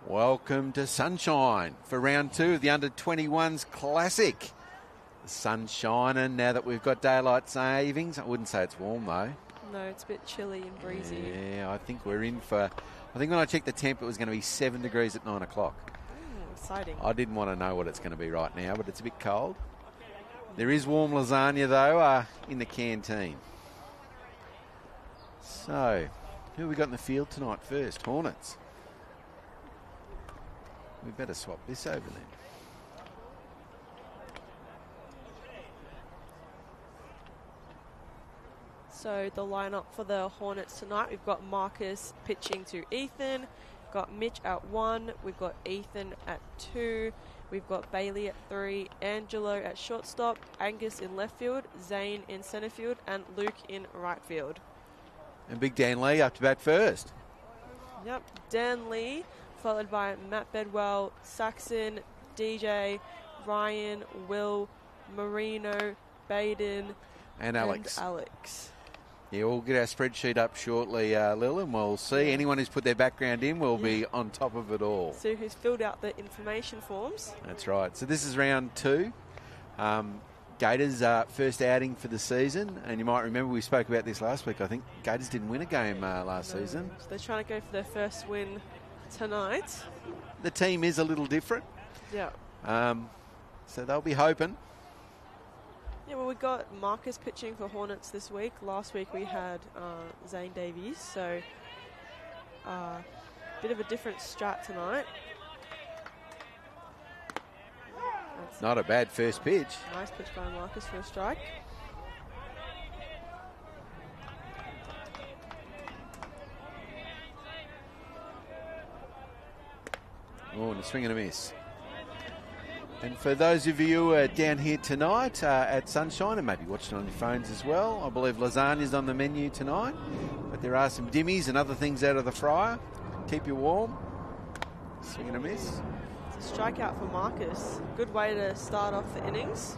Welcome to Sunshine for round 2 of the Under-21s Classic. The sun's shining now that we've got daylight savings. I wouldn't say it's warm though. No, it's a bit chilly and breezy. Yeah, I think we're in for... I think when I checked the temp, it was going to be 7 degrees at 9 o'clock. Exciting. I didn't want to know what it's going to be right now, but it's a bit cold. There is warm lasagna though in the canteen. So, who have we got in the field tonight first? Hornets. We better swap this over then. So the lineup for the Hornets tonight, we've got Marcus pitching to Ethan, got Mitch at 1, we've got Ethan at 2, we've got Bailey at 3, Angelo at shortstop, Angus in left field, Zane in centre field, and Luke in right field. And Big Dan Lee up to bat first. Yep, Dan Lee, followed by Matt Bedwell, Saxon, DJ, Ryan, Will, Marino, Baden, and Alex. Yeah, we'll get our spreadsheet up shortly, Lil, and we'll see. Anyone who's put their background in will be on top of it all. So who's filled out the information forms. That's right. So this is round 2. Gators first outing for the season. And you might remember we spoke about this last week. I think Gators didn't win a game last season. So they're trying to go for their first win tonight. The team is a little different. Yeah. So they'll be hoping. Yeah, well, we got Marcus pitching for Hornets this week. Last week we had Zane Davies, so bit of a different strat tonight. That's not a bad first pitch. Nice pitch by Marcus for a strike. Oh, and a swing and a miss. And for those of you who are down here tonight at Sunshine and maybe watching on your phones as well, I believe lasagna's on the menu tonight. But there are some dimmies and other things out of the fryer. Keep you warm. Swing and a miss. It's a strikeout for Marcus. Good way to start off the innings.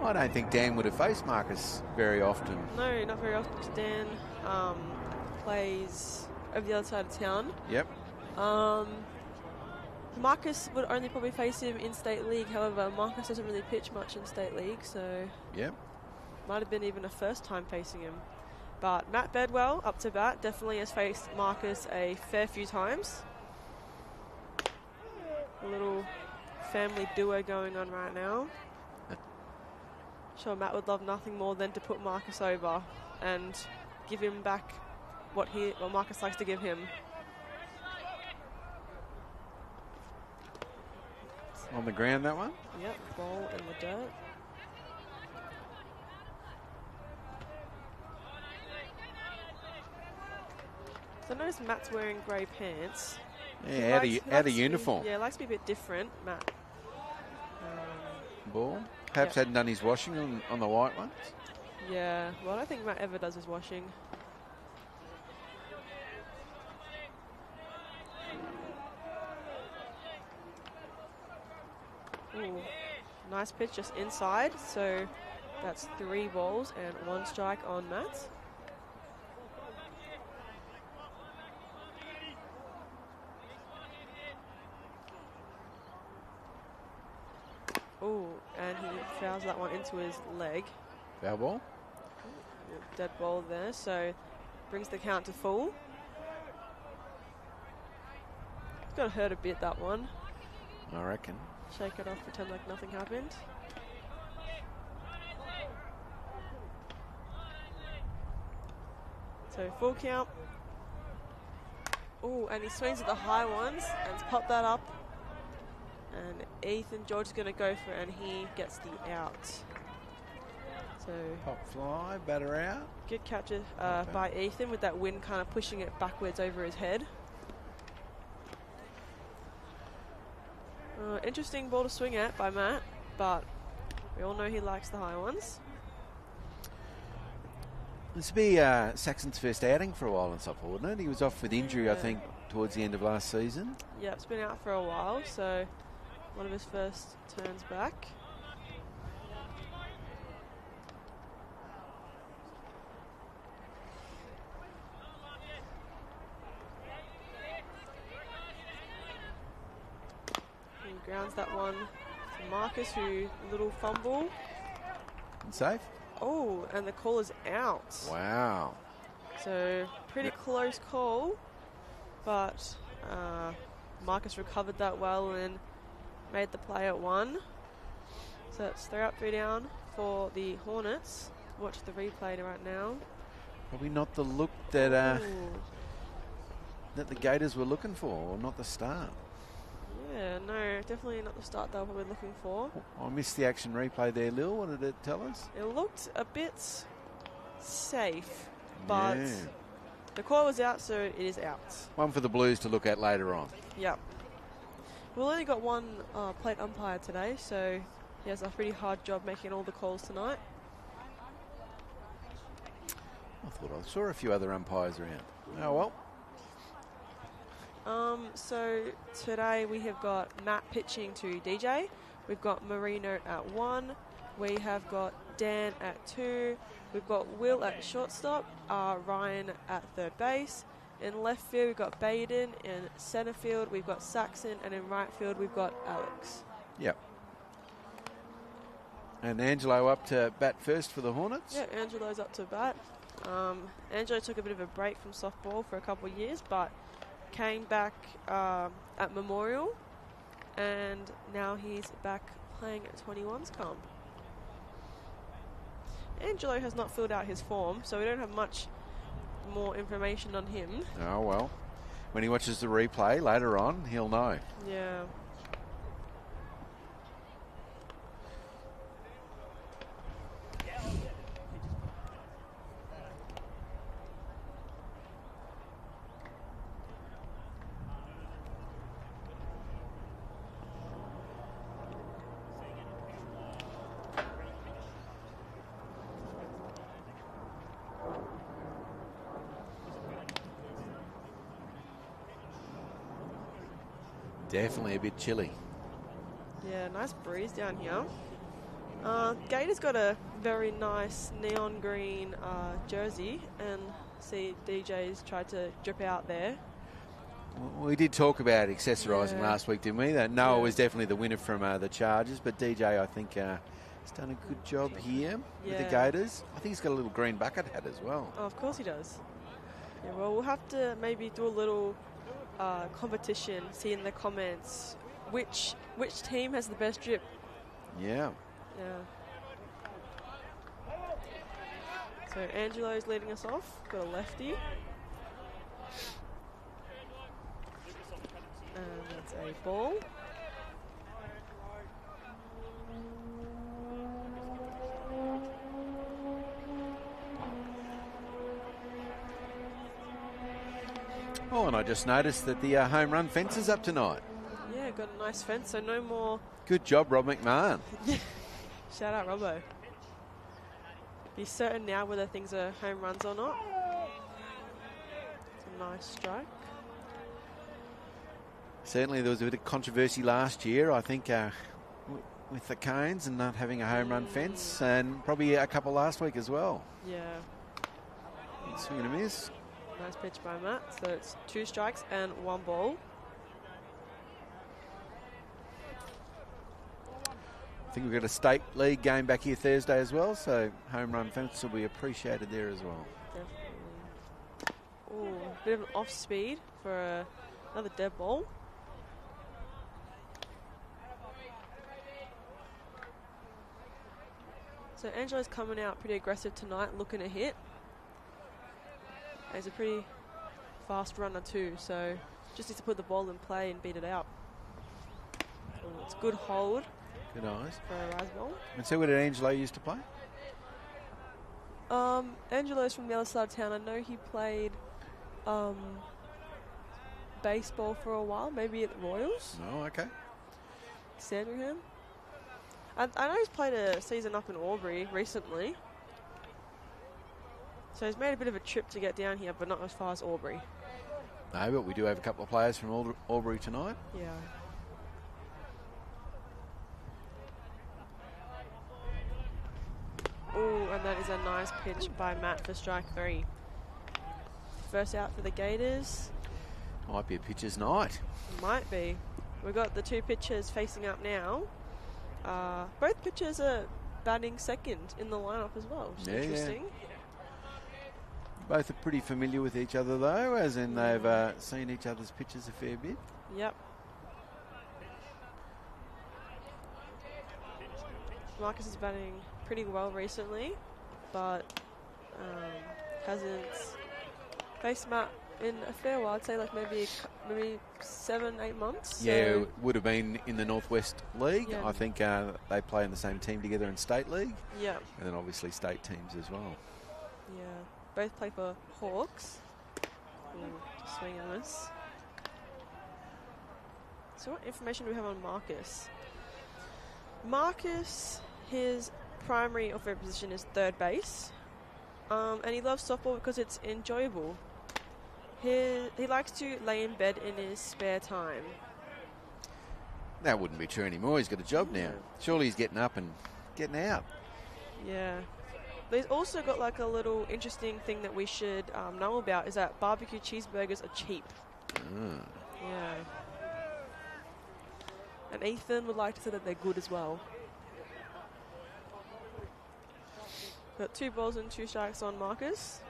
I don't think Dan would have faced Marcus very often. No, not very often. Dan plays over the other side of town. Yep. Marcus would only probably face him in State League. However, Marcus doesn't really pitch much in State League, so yep, might have been even a first time facing him. But Matt Bedwell, up to bat, definitely has faced Marcus a fair few times. A little family duo going on right now. Sure, Matt would love nothing more than to put Marcus over and give him back what Marcus likes to give him. On the ground, that one? Yep, ball in the dirt. So I noticed Matt's wearing grey pants. Yeah, out of uniform. Yeah, likes to be a bit different, Matt. Ball. Perhaps hadn't done his washing on the white ones. Yeah, well, I don't think Matt ever does his washing. Ooh, nice pitch just inside. So that's 3 balls and 1 strike on Matt. Ooh, and he fouls that one into his leg. Foul ball. Dead ball there, so brings the count to full. It's got to hurt a bit, that one. I reckon. Shake it off, pretend like nothing happened. So full count. Oh, and he swings at the high ones and popped that up. And Ethan George is going to go for it, and he gets the out. So pop fly, batter out. Good catch by Ethan with that wind kind of pushing it backwards over his head. Interesting ball to swing at by Matt, but we all know he likes the high ones. This will be Saxon's first outing for a while in softball, wouldn't it? He was off with injury, I think, towards the end of last season. Yeah, it's been out for a while, so one of his first turns back. grounds that one to Marcus, who little fumble. And safe. Oh, and the call is out. Wow. So pretty close call, but Marcus recovered that well and made the play at 1. So it's 3 up, 3 down for the Hornets. Watch the replay right now. Probably not the look that that the Gators were looking for, or not the start. Yeah, no, definitely not the start they were probably looking for. I missed the action replay there, Lil. What did it tell us? It looked a bit safe, but Yeah. the call was out, so it is out. One for the Blues to look at later on. Yep. We've only got one plate umpire today, so he has a pretty hard job making all the calls tonight. I thought I saw a few other umpires around. Oh, well. So today we have got Matt pitching to DJ. We've got Marino at 1. We have got Dan at 2. We've got Will at shortstop. Ryan at third base. In left field we've got Baden. In centre field we've got Saxon. And in right field we've got Alex. Yep. And Angelo up to bat first for the Hornets. Yeah, Angelo's up to bat. Angelo took a bit of a break from softball for a couple of years, but came back at Memorial, and now he's back playing at 21's comp. Angelo has not filled out his form, so we don't have much more information on him. Oh, well. When he watches the replay later on, he'll know. Yeah. Definitely a bit chilly. Yeah, nice breeze down here. Gators got a very nice neon green jersey, and see DJ's tried to drip out there. We did talk about accessorising last week, didn't we? That Noah was definitely the winner from the Chargers, but DJ, I think, has done a good job here with the Gators. I think he's got a little green bucket hat as well. Oh, of course he does. Yeah, well, we'll have to maybe do a little competition, see in the comments which team has the best drip. Yeah. Yeah. So Angelo's leading us off. Got a lefty. And that's a ball. Oh, and I just noticed that the home run fence is up tonight. Yeah, got a nice fence, so no more. Good job, Rob McMahon. Shout out, Robbo. Be certain now whether things are home runs or not. It's a nice strike. Certainly there was a bit of controversy last year, I think, with the Canes and not having a home run fence, and probably a couple last week as well. Yeah. Swing and a miss. Nice pitch by Matt. So it's 2 strikes and 1 ball. I think we've got a state league game back here Thursday as well, so home run fence will be appreciated there as well. Definitely. Ooh, bit of an off speed for another dead ball. So Angelo's coming out pretty aggressive tonight, looking to hit. He's a pretty fast runner too, so just needs to put the ball in play and beat it out. Ooh, it's good hold. Good eyes. For a rise ball. And so where did Angelo used to play? Angelo's from the other side of town. I know he played baseball for a while, maybe at the Royals. Oh, okay. Sandringham. I know he's played a season up in Albury recently. So he's made a bit of a trip to get down here, but not as far as Albury. No, but we do have a couple of players from Albury tonight. Yeah. Oh, and that is a nice pitch by Matt for strike 3. First out for the Gators. Might be a pitcher's night. Might be. we've got the two pitchers facing up now. Both pitchers are batting second in the lineup as well, which is interesting. Both are pretty familiar with each other, though, as in they've seen each other's pitches a fair bit. Yep. Marcus is batting pretty well recently, but hasn't faced Matt in a fair while. I'd say like maybe 7-8 months. Yeah, it would have been in the Northwest League. Yeah. I think they play in the same team together in State League. Yeah. And then obviously state teams as well. Yeah. Both play for Hawks. Ooh, swing and miss. So what information do we have on Marcus? Marcus, his primary off-road position is third base. And he loves softball because it's enjoyable. He likes to lay in bed in his spare time. That wouldn't be true anymore. He's got a job now. Surely he's getting up and getting out. Yeah. But he's also got like a little interesting thing that we should know about, is that barbecue cheeseburgers are cheap. Yeah. And Ethan would like to say that they're good as well. Got 2 balls and 2 strikes on Marcus.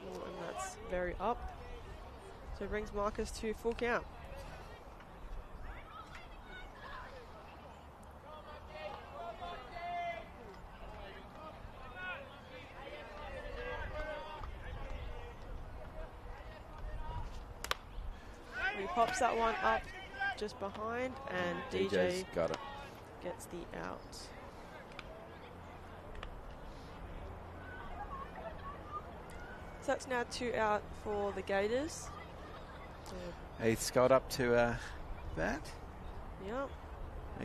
Oh, and that's very up. So it brings Marcus to full count. He pops that one up just behind, and DJ's got it. Gets the out. So that's now 2 out for the Gators. Heath's got up to bat. Yep.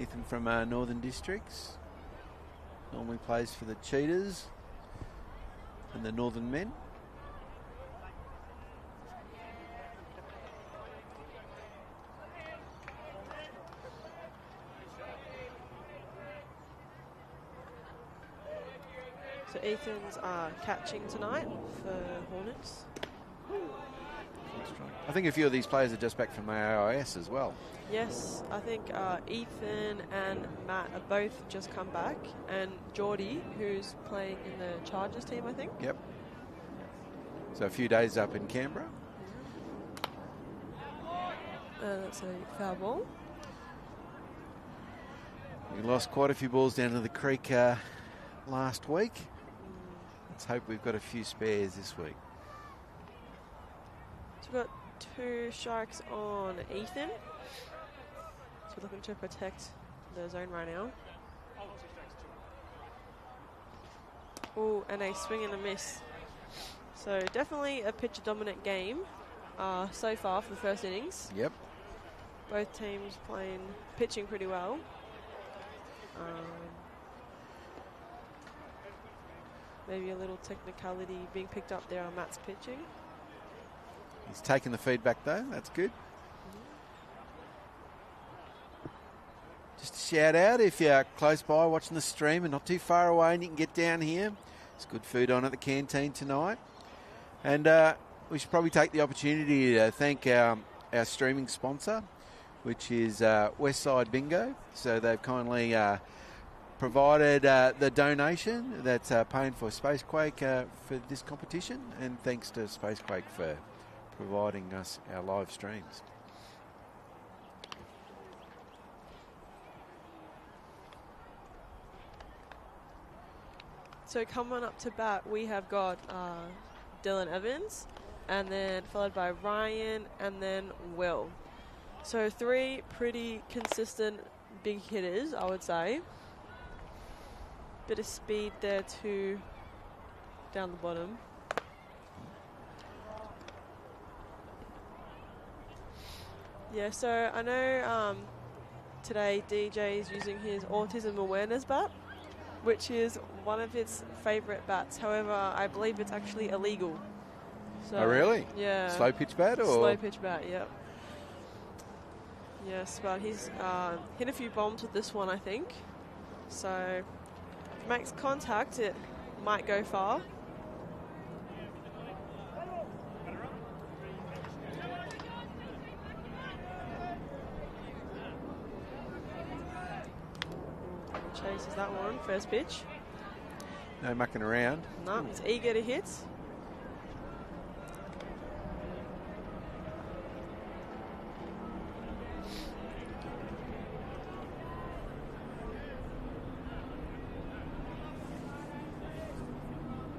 Ethan from Northern Districts. Normally plays for the Cheetahs and the Northern Men. So Ethan's catching tonight for Hornets. I think a few of these players are just back from the AIS as well. Yes, I think Ethan and Matt are both just come back, and Geordie, who's playing in the Chargers team, I think. Yep. So a few days up in Canberra. That's a foul ball. We lost quite a few balls down to the creek last week. Let's hope we've got a few spares this week. So we've got 2 strikes on Ethan. So we're looking to protect the zone right now. Oh, and a swing and a miss. So definitely a pitcher dominant game so far for the first innings. Yep. Both teams pitching pretty well. Maybe a little technicality being picked up there on Matt's pitching. He's taking the feedback though, that's good. Just a shout out, if you're close by watching the stream and not too far away and you can get down here, there's good food on at the canteen tonight. And we should probably take the opportunity to thank our streaming sponsor, which is Westside Bingo. So they've kindly provided the donation that's paying for Spacequake for this competition, and thanks to Spacequake for providing us our live streams. So coming up to bat, we have got Dylan Evans, and then followed by Ryan, and then Will. So 3 pretty consistent big hitters, I would say. Bit of speed there too, down the bottom. Yeah, so I know today DJ is using his autism awareness bat, which is one of his favourite bats. However, I believe it's actually illegal. So, oh, really? Yeah. Slow pitch bat? Or? Slow pitch bat, yep. Yes, but he's hit a few bombs with this one, I think. So if it makes contact, it might go far. misses that one. First pitch. No mucking around. No, he's eager to hit.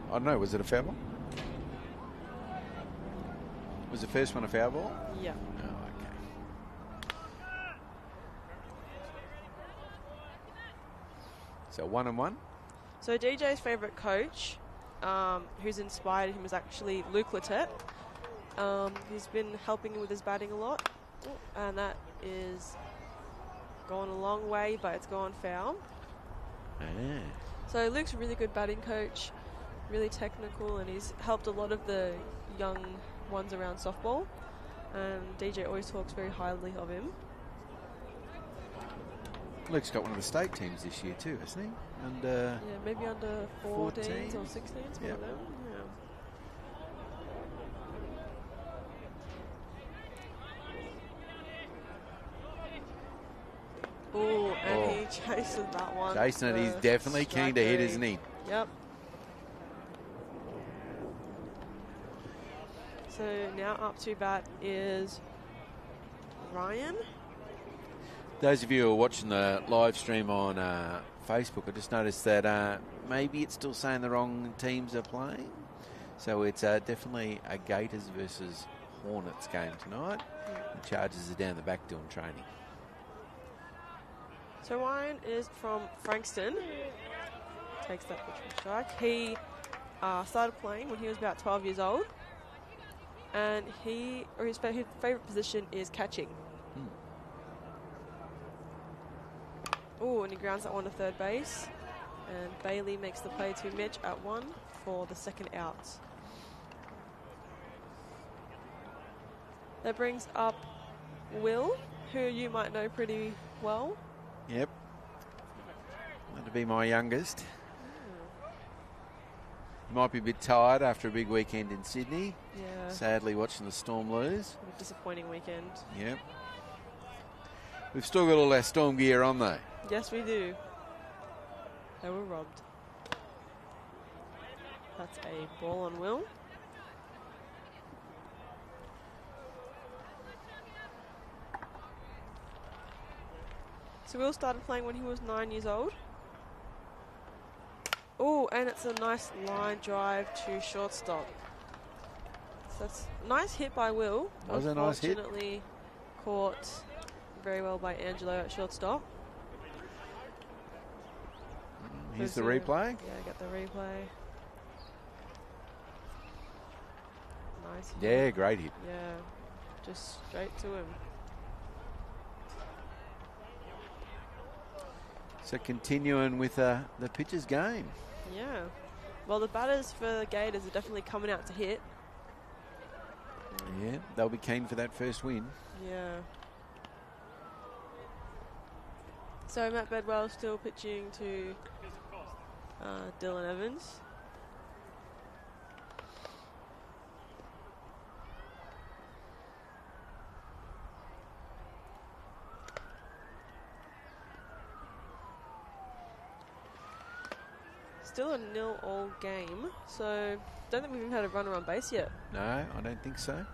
I don't know, was it a foul ball? Was the first one a foul ball? Yeah. Oh, okay. So 1-1. So DJ's favourite coach, who's inspired him, is actually Luke Letet. He's been helping him with his batting a lot, and that is gone a long way, but it's gone foul. Yeah. So Luke's a really good batting coach, really technical, and he's helped a lot of the young ones around softball. And DJ always talks very highly of him. Luke's got one of the state teams this year too, hasn't he? And Yeah, maybe under 14s 14s. or 16s, one Yep. of them. Yeah. Ooh, and he chases that one. Jason, he's for definitely keen to hit, strike isn't he? Yep. So now up to bat is Ryan. Those of you who are watching the live stream on Facebook, I just noticed that maybe it's still saying the wrong teams are playing. So it's definitely a Gators versus Hornets game tonight. The Chargers are down the back doing training. So Ryan is from Frankston. Takes that pitch from strike. He started playing when he was about 12 years old. And his favourite position is catching. Oh, and he grounds that one to third base. And Bailey makes the play to Mitch at 1 for the second out. That brings up Will, who you might know pretty well. Yep. That'll be my youngest. Might be a bit tired after a big weekend in Sydney. Yeah. Sadly watching the Storm lose. A disappointing weekend. Yep. We've still got all our Storm gear on though. Yes, we do. They were robbed. That's a ball on Will. So Will started playing when he was 9 years old. Oh, and it's a nice line drive to shortstop. So that's a nice hit by Will. That was a nice hit. Unfortunately caught very well by Angelo at shortstop. Here's the replay. Yeah, get the replay. Nice hit. Yeah, great hit. Yeah, just straight to him. So continuing with the pitchers game. Yeah. Well, the batters for the Gators are definitely coming out to hit. Yeah, they'll be keen for that first win. Yeah. So Matt Bedwell still pitching to Dylan Evans. Still a 0-all game, so don't think we've even had a runner on base yet. No, I don't think so.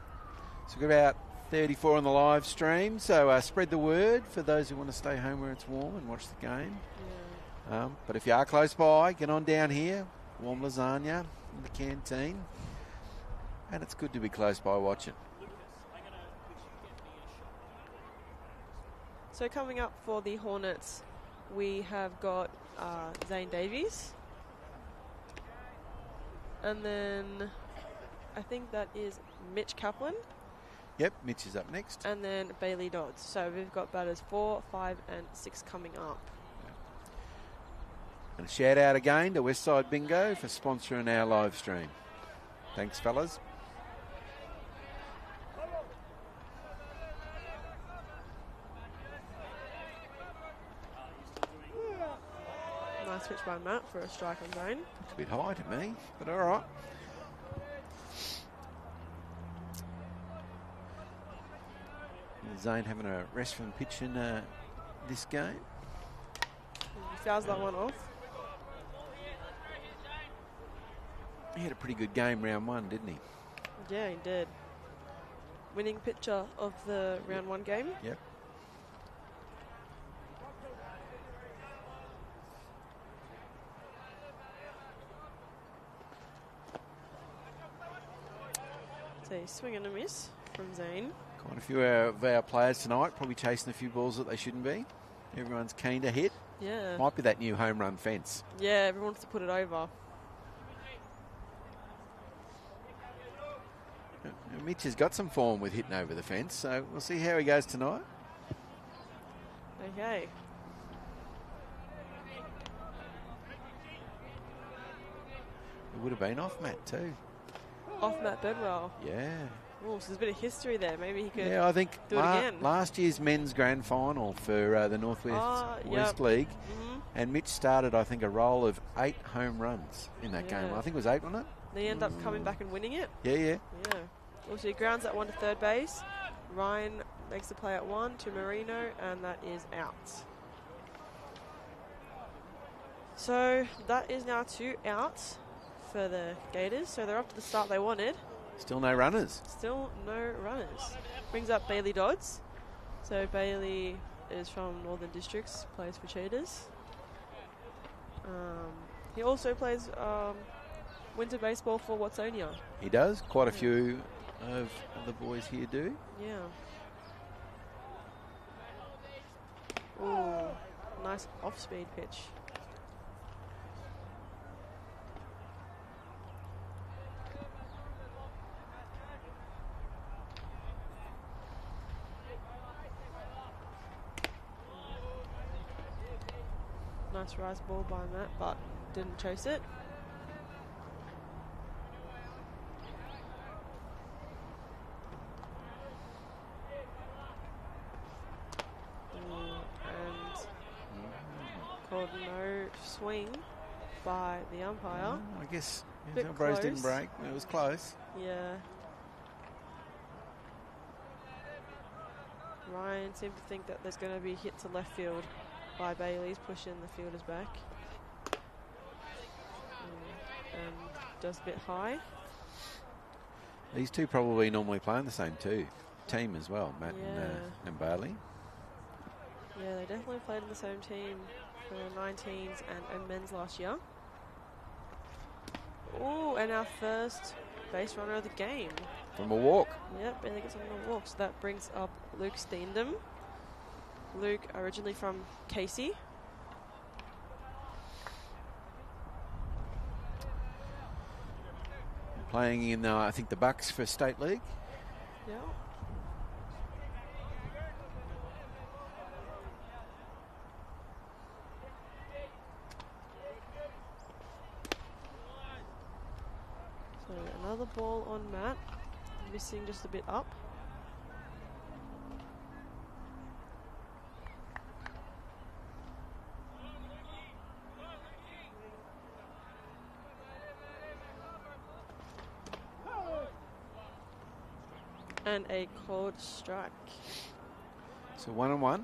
So we've got about 34 on the live stream, so spread the word for those who want to stay home where it's warm and watch the game. Yeah. But if you are close by, get on down here. Warm lasagna in the canteen. And it's good to be close by watching. So coming up for the Hornets, we have got Zane Davies. And then I think that is Mitch Kaplan. Yep, Mitch is up next. And then Bailey Dodds. So we've got batters 4, 5, and 6 coming up. And a shout out again to Westside Bingo for sponsoring our live stream. Thanks, fellas. Nice pitch by Matt for a strike on Zane. It's a bit high to me, but all right. Zane having a rest from pitching this game. fouls that one off. He had a pretty good game round one, didn't he? Yeah, he did. Winning pitcher of the round one game. Yep. So swing and a miss from Zane. Quite a few of our players tonight probably chasing a few balls that they shouldn't be. Everyone's keen to hit. Yeah. Might be that new home run fence. Yeah, everyone wants to put it over. Mitch has got some form with hitting over the fence, so we'll see how he goes tonight. Okay. It would have been off Matt too. Off Matt Bedwell. Yeah. Oh, so there's a bit of history there. Maybe he could I think do it again. Last year's men's grand final for the Northwest West League, and Mitch started, I think, a roll of 8 home runs in that game. I think it was 8, wasn't it? They end up coming back and winning it. Yeah. Also, he grounds that one to third base. Ryan makes the play at 1 to Marino, and that is out. So that is now 2 outs for the Gators. So they're up to the start they wanted. Still no runners. Still no runners. Brings up Bailey Dodds. So Bailey is from Northern Districts, plays for Cheetahs. He also plays winter baseball for Watsonia. He does. Quite a few of the boys here do. Yeah. Ooh, nice off-speed pitch. Nice rise ball by Matt, but didn't chase it. And called no swing by the umpire. I guess Bit Elbros didn't close. break. It was close. Yeah. Ryan seemed to think that there's going to be hit to left field by Bailey's, pushing the fielders back. And just a bit high. These two probably normally play in the same team as well, Matt and Bailey. Yeah, they definitely played in the same team for 19s and men's last year. Oh, and our first base runner of the game. From a walk. Yep, Bailey gets on the walk. So that brings up Luke Steendam. Luke, originally from Casey. Playing in, I think, the Bucks for State League. Yeah. So another ball on Matt. Missing just a bit up. And a called strike. So 1-1.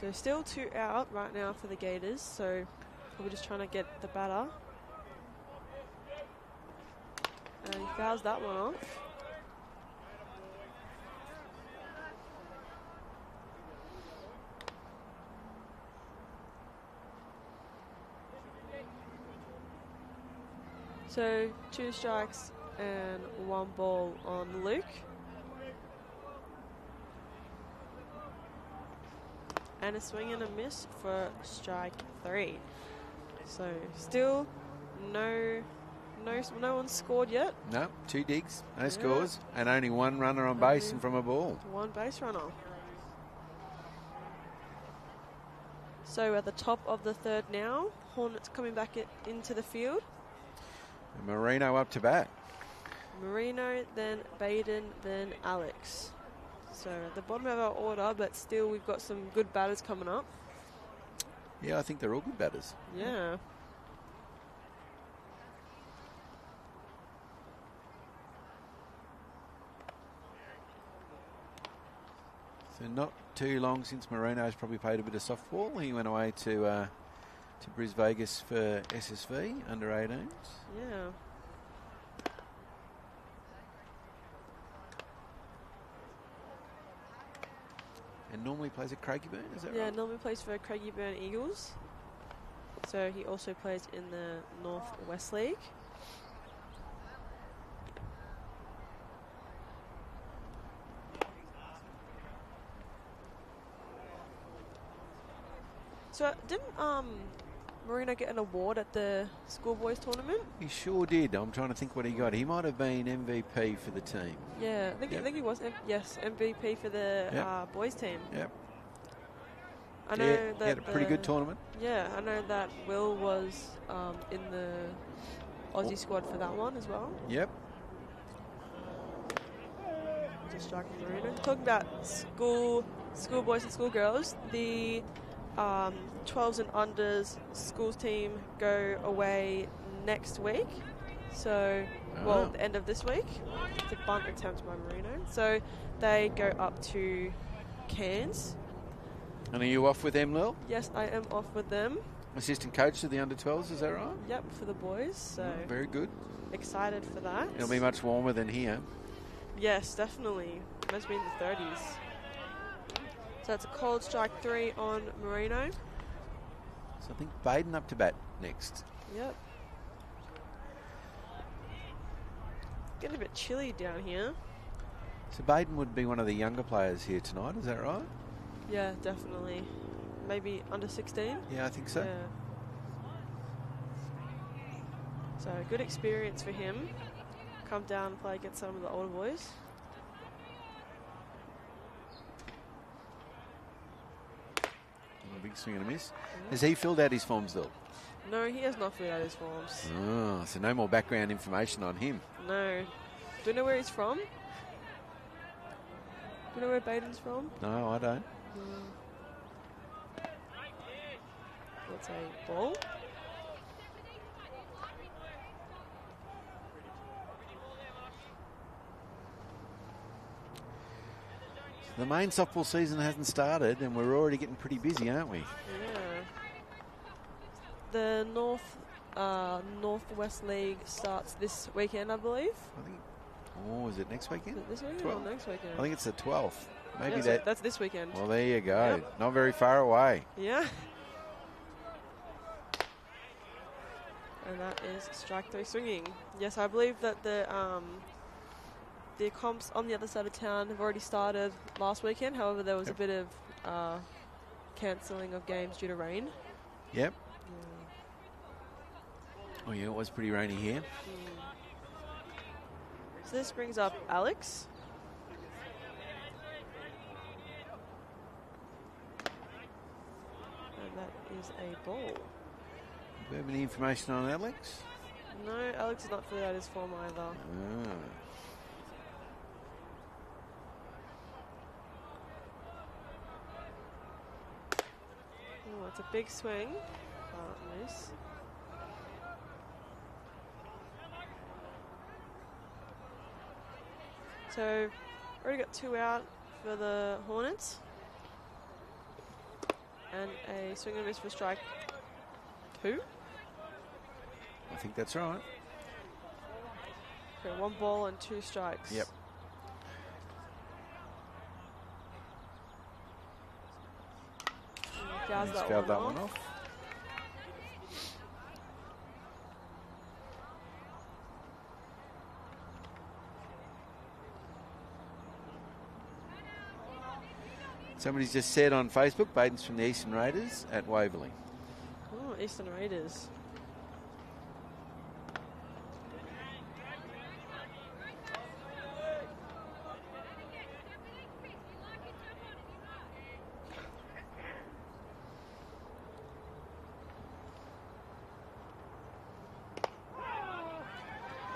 So still 2 out right now for the Gators. So we're just trying to get the batter. And he fouls that one off. So 2 strikes and 1 ball on Luke. And a swing and a miss for strike 3. So still no one's scored yet. No, 2 digs, no scores, and only 1 runner on base and from a ball. 1 base runner. So at the top of the 3rd now, Hornets coming back into the field. And Marino up to bat. Marino, then Baden, then Alex. So at the bottom of our order, but still we've got some good batters coming up. Yeah, I think they're all good batters. Yeah. So And not too long since Marino's probably played a bit of softball. He went away to Bris Vegas for SSV under 18s. Yeah. And normally plays at Craigieburn, is that right? Yeah, normally plays for Craigieburn Eagles. So he also plays in the North West League. So didn't Marino get an award at the schoolboys tournament? He sure did. I'm trying to think what he got. He might have been MVP for the team. Yeah, I think he was. MVP for the boys team. Yep. I know that he had a pretty good tournament. Yeah, I know that Will was in the Aussie squad for that one as well. Yep. Just striking Marino. Talking about schoolboys and schoolgirls, the 12s and unders schools team go away next week. So, the end of this week. It's a bunt attempt by Marino. So they go up to Cairns. And are you off with them, Lil? Yes, I am off with them. Assistant coach to the under-12s, is that right? Yep, for the boys. So very good. Excited for that. It'll be much warmer than here. Yes, definitely. Must be in the 30s. So it's a cold strike 3 on Marino. So I think Baden up to bat next. Yep. Getting a bit chilly down here. So Baden would be one of the younger players here tonight, is that right? Yeah, definitely. Maybe under 16? Yeah, I think so. Yeah. So good experience for him. Come down and play against some of the older boys. A big swing and a miss. Yeah. Has he filled out his forms, though? No, he has not filled out his forms. Oh, so no more background information on him. No. Do you know where he's from? Do you know where Baden's from? No, I don't. That's a ball. The main softball season hasn't started and we're already getting pretty busy, aren't we? Yeah. The Northwest League starts this weekend, I believe. I think. Oh, is it next weekend? Is it this weekend 12th? or next weekend? I think it's the 12th. Maybe yeah, so that's this weekend. Well, there you go. Yep. Not very far away. Yeah. And that is strike 3 swinging. Yes, I believe that the comps on the other side of town have already started last weekend. However, there was a bit of cancelling of games due to rain. Yep. Oh, yeah, it was pretty rainy here. So this brings up Alex. And that is a ball. Do we have any information on Alex? No, Alex is not filled out his form either. Ah. Oh, it's a big swing. Can't miss. So, already got 2 out for the Hornets. And a swing and miss for strike 2. I think that's right. Okay, 1 ball and 2 strikes. Yep. Fouls that one off. Somebody's just said on Facebook, Baden's from the Eastern Raiders at Waverley. Oh, Eastern Raiders.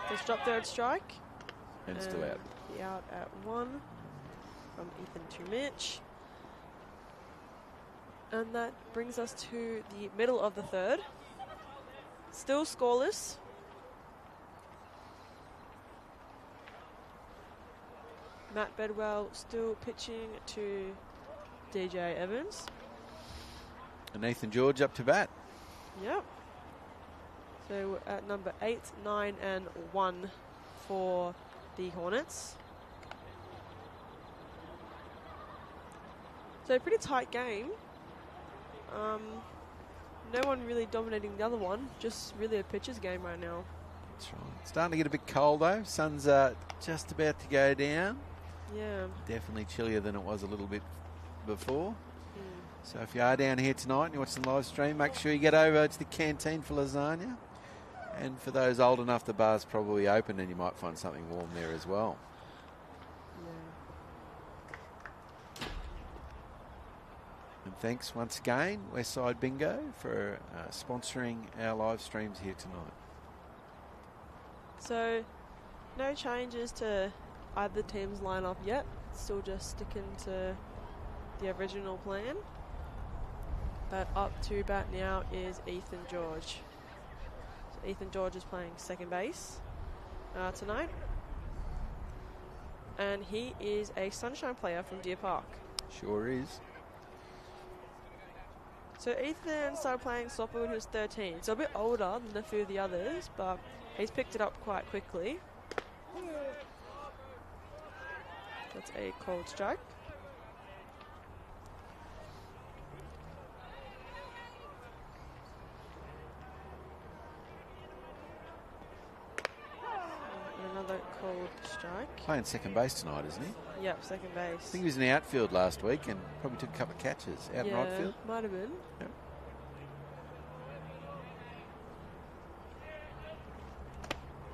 Just drop third strike. And still out. Be out at 1 from Ethan to Mitch. And that brings us to the middle of the third. Still scoreless. Matt Bedwell still pitching to DJ Evans. And Nathan George up to bat. Yep. So we're at number 8, 9, and 1 for the Hornets. So a pretty tight game. No one really dominating the other one. Just really a pitcher's game right now. That's right. Starting to get a bit cold though. Sun's just about to go down. Yeah. Definitely chillier than it was a little bit before. So if you are down here tonight and you watch the live stream, make sure you get over to the canteen for lasagna. And for those old enough, the bar's probably open and you might find something warm there as well. Yeah. And thanks once again, Westside Bingo, for sponsoring our live streams here tonight. So no changes to either team's lineup yet. Still just sticking to the original plan. But up to bat now is Ethan George. So Ethan George is playing second base tonight. And he is a Sunshine player from Deer Park. Sure is. So Ethan started playing soccer when he was 13. So a bit older than a few of the others, but he's picked it up quite quickly. That's a cold strike. Another cold strike. Playing second base tonight, isn't he? Yep, second base. I think he was in the outfield last week and probably took a couple of catches out in right field. Might have been. Yep.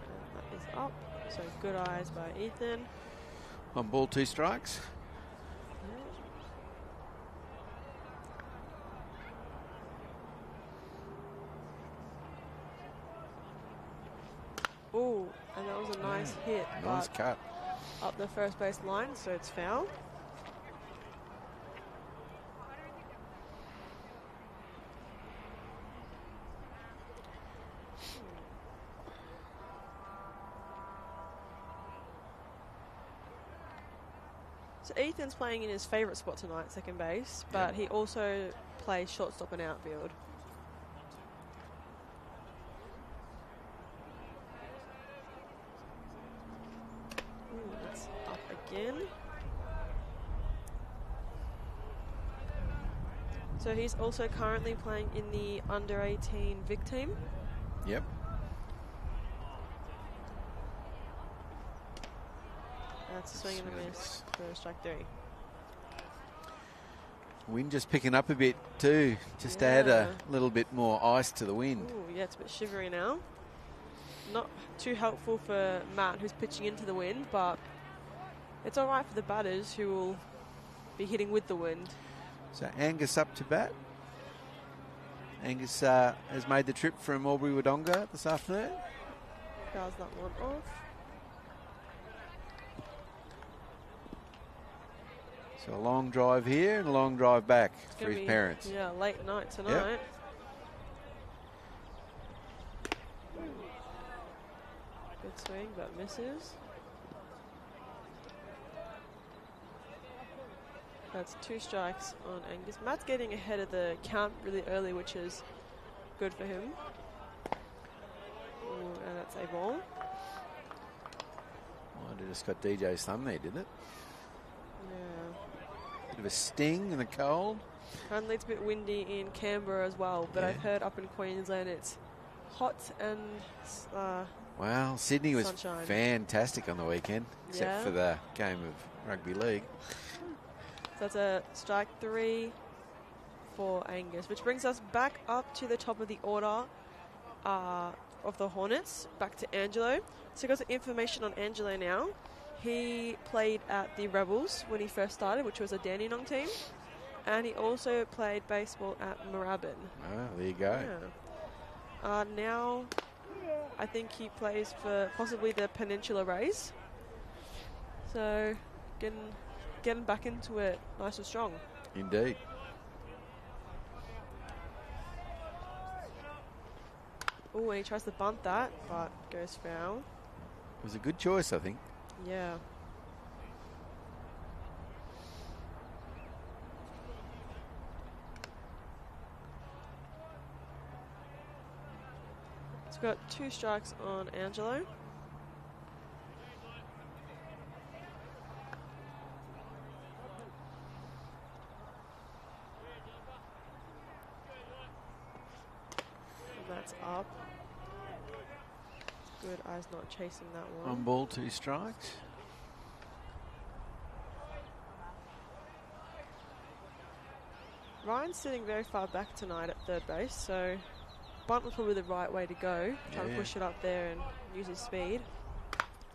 And that is up. So good eyes by Ethan. On ball, 2 strikes. Ooh, and that was a nice hit. Nice but cut. up the first base line, so it's foul. So Ethan's playing in his favourite spot tonight, second base, but he also plays shortstop and outfield. That's up again. So he's also currently playing in the under-18 Vic team. Yep. That's a swing and a miss for strike 3. Wind just picking up a bit too, just to add a little bit more ice to the wind. Ooh, yeah, it's a bit shivery now. Not too helpful for Matt, who's pitching into the wind, but it's all right for the batters who will be hitting with the wind. So Angus up to bat. Angus has made the trip from Albury-Wodonga this afternoon. Fouls that one off. So a long drive here and a long drive back It's for his be, parents. Yeah, late night tonight. Good swing, but misses. That's 2 strikes on Angus. Matt's getting ahead of the count really early, which is good for him. Ooh, and that's a ball. Oh, it just got DJ's thumb there, didn't it? Yeah. Bit of a sting in the cold. Currently it's a bit windy in Canberra as well, but I've heard up in Queensland it's hot and Well, Sydney was sunshine. fantastic on the weekend, except for the game of rugby league. So that's a strike 3 for Angus, which brings us back up to the top of the order of the Hornets, back to Angelo. So got some information on Angelo now. He played at the Rebels when he first started, which was a Dandenong team, and he also played baseball at Moorabbin. Oh, there you go. Yeah. Now, I think he plays for possibly the Peninsula Rays. So, getting back into it nice and strong. Indeed. Oh, and he tries to bunt that, but goes foul. It was a good choice, I think. Yeah. He's got 2 strikes on Angelo. That's up. Good eyes not chasing that one. On ball, 2 strikes. Ryan's sitting very far back tonight at third base, so bunt was probably the right way to go. Trying to push it up there and use his speed.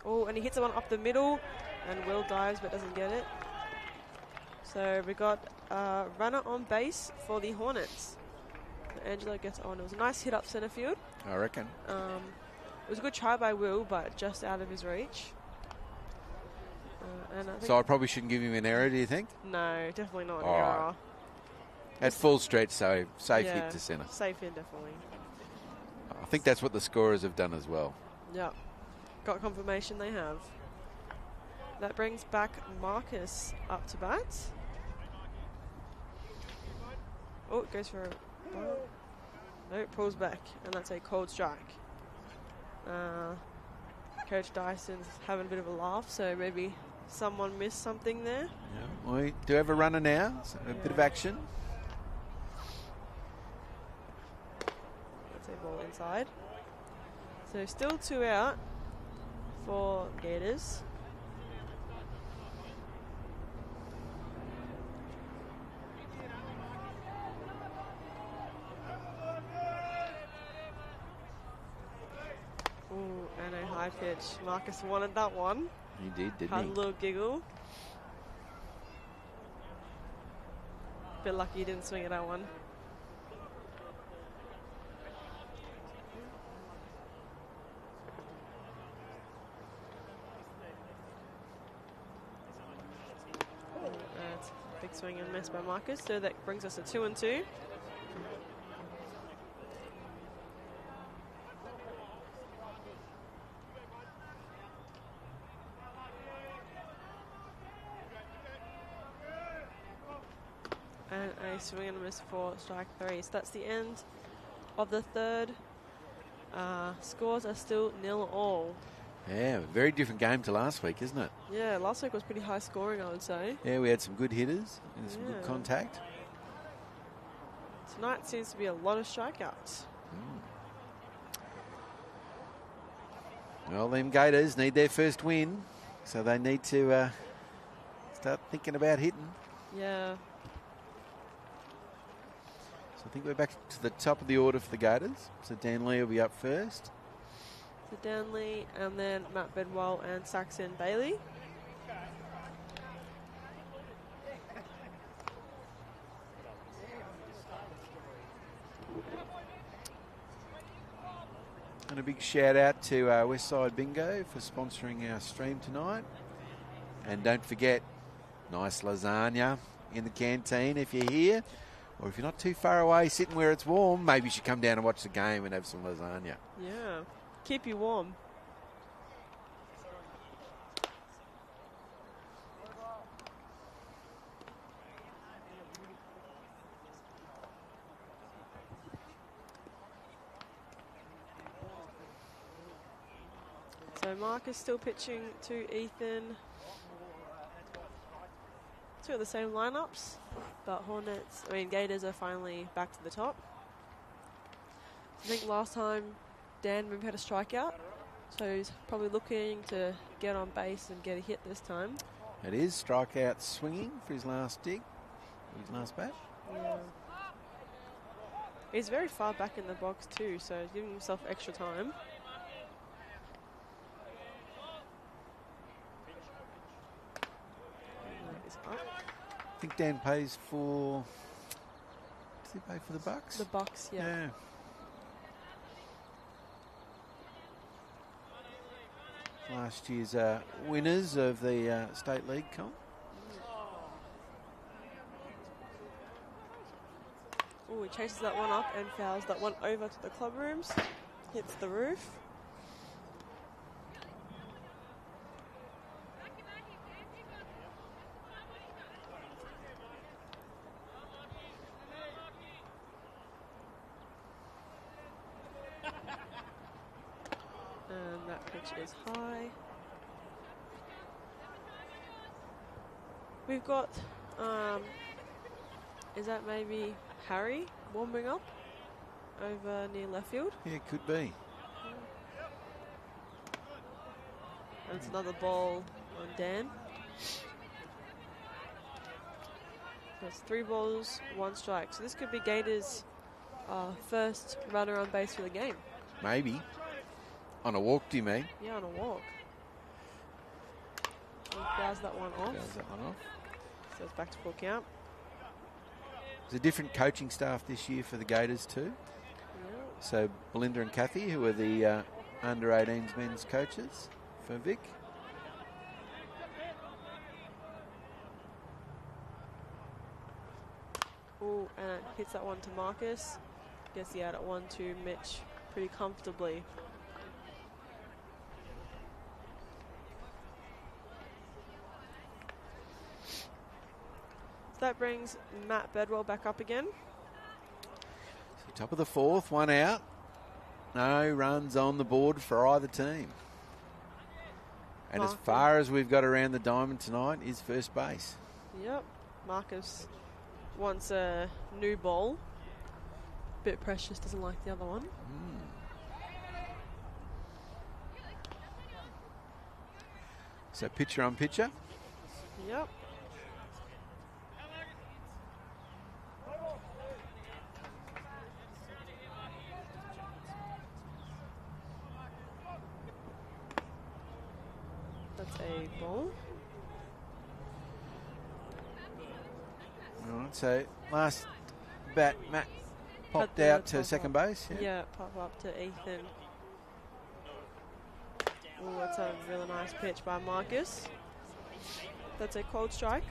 Oh, and he hits the one up the middle, and Will dives but doesn't get it. So we got a runner on base for the Hornets. Angelo gets on. It was a nice hit up centre field. I reckon. It was a good try by Will, but just out of his reach. And I think So I probably shouldn't give him an error, do you think? no, definitely not an All right. error. At full stretch, so safe hit to centre. Safe hit, definitely. I think that's what the scorers have done as well. Yeah. Got confirmation they have. That brings back Marcus up to bat. Oh, it goes for a ball. No, it pulls back, and that's a cold strike. Coach Dyson's having a bit of a laugh, so maybe someone missed something there. Yeah. We do have a runner now, so a bit of action. That's a ball inside. So still 2 out for Gators. Ooh, and a high pitch. Marcus wanted that one. He did, didn't Had he? a little giggle. Bit lucky he didn't swing at that one. That's a big swing and miss by Marcus. So that brings us to 2-2. And a swing and a miss for strike 3. So that's the end of the third. Scores are still 0-all. Yeah, very different game to last week, isn't it? Yeah, last week was pretty high scoring, I would say. Yeah, we had some good hitters and some good contact. Tonight seems to be a lot of strikeouts. Well, them Gators need their first win, so they need to start thinking about hitting. Yeah. So I think we're back to the top of the order for the Gators. So Dan Lee will be up first. So Danley, and then Matt Bedwell and Saxon Bailey. And a big shout out to Westside Bingo for sponsoring our stream tonight. And don't forget, nice lasagna in the canteen if you're here. Or if you're not too far away, sitting where it's warm, maybe you should come down and watch the game and have some lasagna. Yeah. Keep you warm. So Mark is still pitching to Ethan. 2 of the same lineups, but Gators are finally back to the top. I think last time Dan maybe had a strikeout, so he's probably looking to get on base and get a hit this time. It is strikeout swinging for his last dig, his last bat. Yeah. He's very far back in the box too, so he's giving himself extra time. I think Dan pays for. Does he pay for the Bucks? The Bucks, yeah. Last year's winners of the State League comp. Oh, he chases that one up and fouls that one over to the club rooms. Hits the roof. pitch is high. We've got, is that maybe Harry warming up over near left field? Yeah, it could be. And it's another ball on Dan. So it's 3 balls, 1 strike. So this could be Gators' first runner on base for the game. Maybe. On a walk, do you mean? Yeah, on a walk. He fouls that one off. Fouls that one off. So it's back to full count. There's a different coaching staff this year for the Gators too. Yeah. So Belinda and Kathy, who are the under-18s men's coaches for Vic. Ooh, and it hits that one to Marcus. Gets the out at 1-2 Mitch pretty comfortably. So that brings Matt Bedwell back up again. So top of the 4th, 1 out. No runs on the board for either team. And Marcus. as far as we've got around the diamond tonight is first base. Yep. Marcus wants a new ball. Bit precious, doesn't like the other one. So pitcher on pitcher. Yep. That's a ball. All right, so last bat, Matt popped the out to top second up. base. Yeah, pop up to Ethan. Oh, that's a really nice pitch by Marcus. That's a cold strike.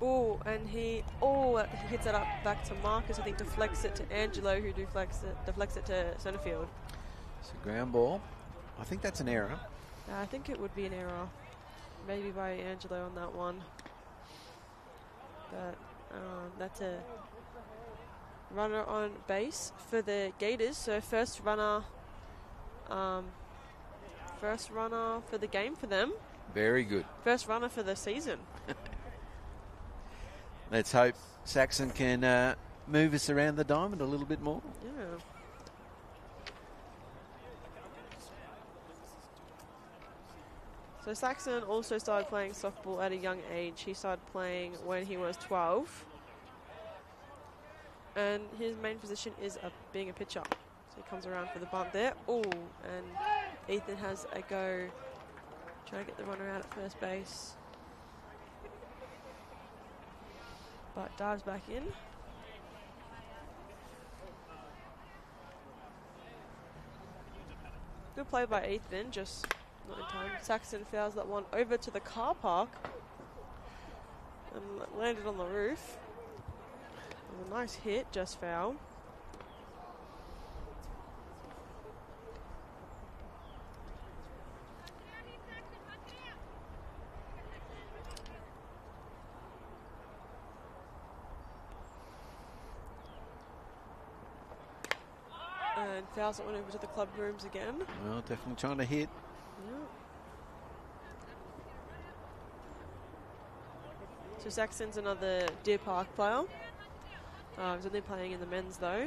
Oh, and he hits it up back to Marcus. I think deflects it to Angelo, who deflects it to center field. It's a ground ball. I think that's an error. I think it would be an error, maybe by Angelo on that one. But that's a runner on base for the Gators. So first runner for the game for them. Very good. First runner for the season. Let's hope Saxon can move us around the diamond a little bit more. Yeah. So Saxon also started playing softball at a young age. He started playing when he was 12. And his main position is being a pitcher. So he comes around for the bunt there. Oh, and Ethan has a go. Trying to get the runner out at first base. But dives back in. Good play by Ethan, just not in time. Saxon fouls that one over to the car park and landed on the roof. It was a nice hit, just foul. And fouls that one over to the club rooms again. Well, definitely trying to hit. Yeah. So Saxon's another Deer Park player. He's only playing in the men's though.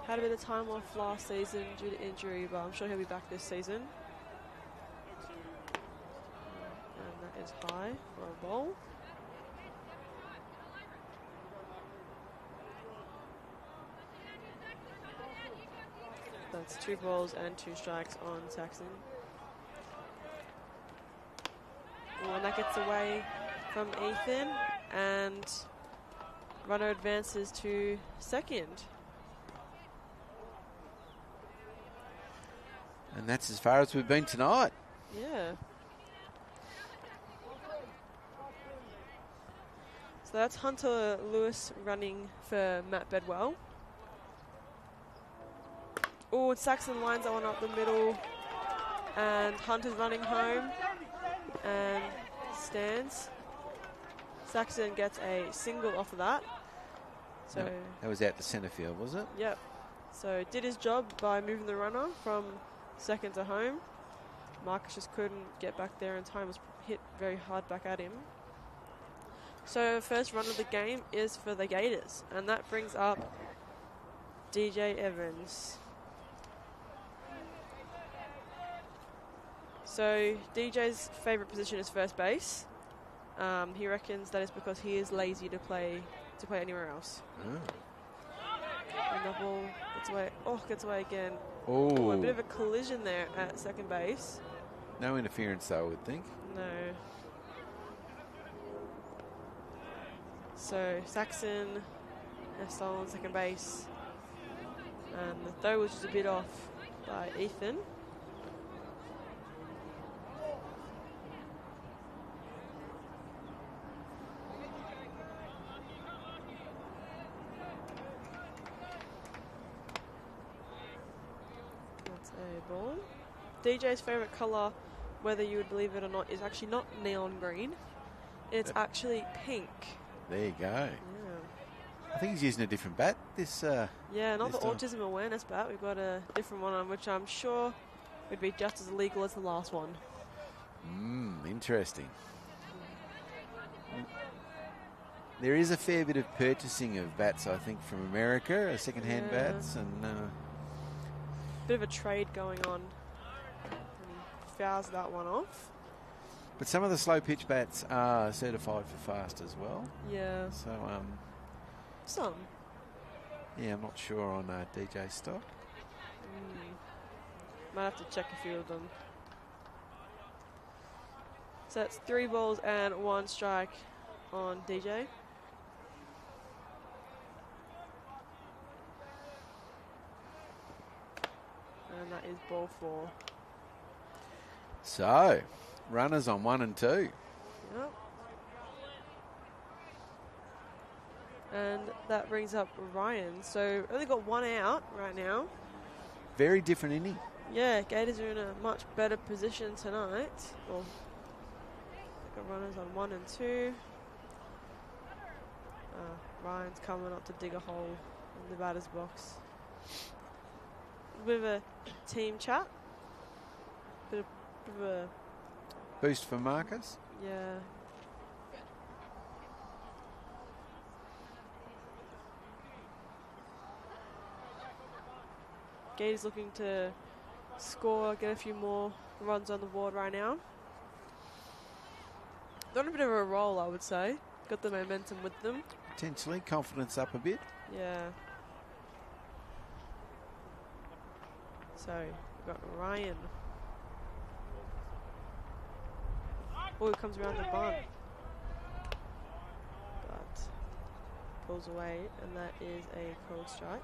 Had a bit of time off last season due to injury, but I'm sure he'll be back this season. And that is high for a ball. That's 2 balls and 2 strikes on Saxon. Oh, and that gets away from Ethan, and runner advances to second. And that's as far as we've been tonight. Yeah. So that's Hunter Lewis running for Matt Bedwell. Oh, Saxon lines that one up the middle. And Hunter's running home and stands. Saxon gets a single off of that. So that was out to centre field, was it? Yep. So did his job by moving the runner from second to home. Marcus just couldn't get back there in time. Was hit very hard back at him. So first run of the game is for the Gators, and that brings up DJ Evans. So DJ's favourite position is first base. He reckons that is because he is lazy to play anywhere else. And the ball gets away. Oh, gets away again. Oh, a bit of a collision there at second base. No interference, though, I would think. No. So Saxon has stolen second base. And the throw was just a bit off by Ethan. That's a ball. DJ's favourite colour, whether you would believe it or not, is actually not neon green. It's actually pink. There you go. Yeah. I think he's using a different bat. Yeah, not the autism awareness bat. We've got a different one on which I'm sure would be just as illegal as the last one. Interesting. There is a fair bit of purchasing of bats, I think, from America, second-hand bats, and bit of a trade going on. And fouls that one off. But some of the slow pitch bats are certified for fast as well. Yeah. So some. Yeah, I'm not sure on DJ stock. Might have to check a few of them. So it's 3 balls and 1 strike on DJ. And that is ball 4. So, runners on 1 and 2. Yep. And that brings up Ryan. So only got 1 out right now. Very different inning. Yeah, Gators are in a much better position tonight. Well, got runners on 1 and 2. Ryan's coming up to dig a hole in the batter's box. Bit of a team chat. Bit of a boost for Marcus. Yeah. Gators looking to score, get a few more runs on the board right now. They're on a bit of a roll, I would say. Got the momentum with them. Potentially, confidence up a bit. Yeah. So, we've got Ryan. Oh, he comes around the bunt. But pulls away, and that is a cold strike.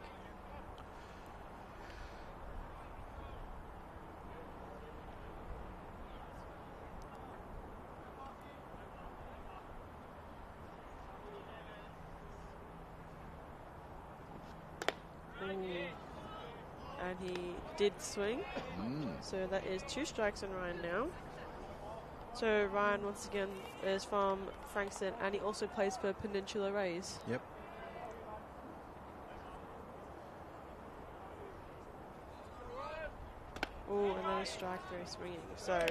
And he did swing. So that is 2 strikes on Ryan now. So Ryan, once again, is from Frankston, and he also plays for Peninsula Rays. Yep. Oh, and then a strike through swinging. So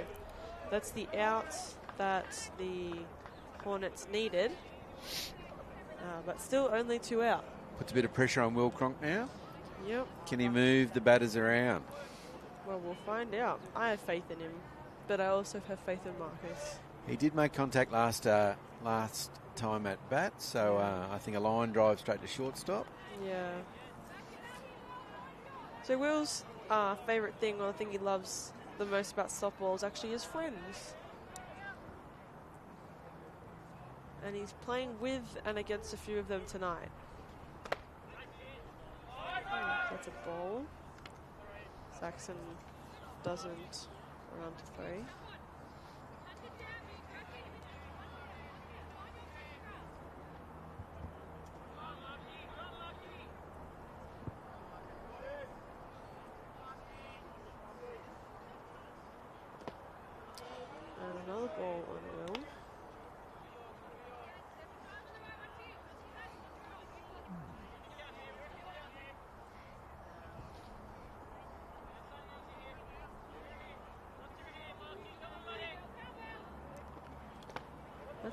that's the out that the Hornets needed. But still only 2 out. Puts a bit of pressure on Will Cronk now. Yep. Can he move the batters around? Well, we'll find out. I have faith in him, but I also have faith in Marcus. He did make contact last time at bat, so I think a line drive straight to shortstop. Yeah. So Will's favourite thing, or the thing he loves the most about softball, is actually his friends. And he's playing with and against a few of them tonight. That's a ball. Saxon doesn't run to 3.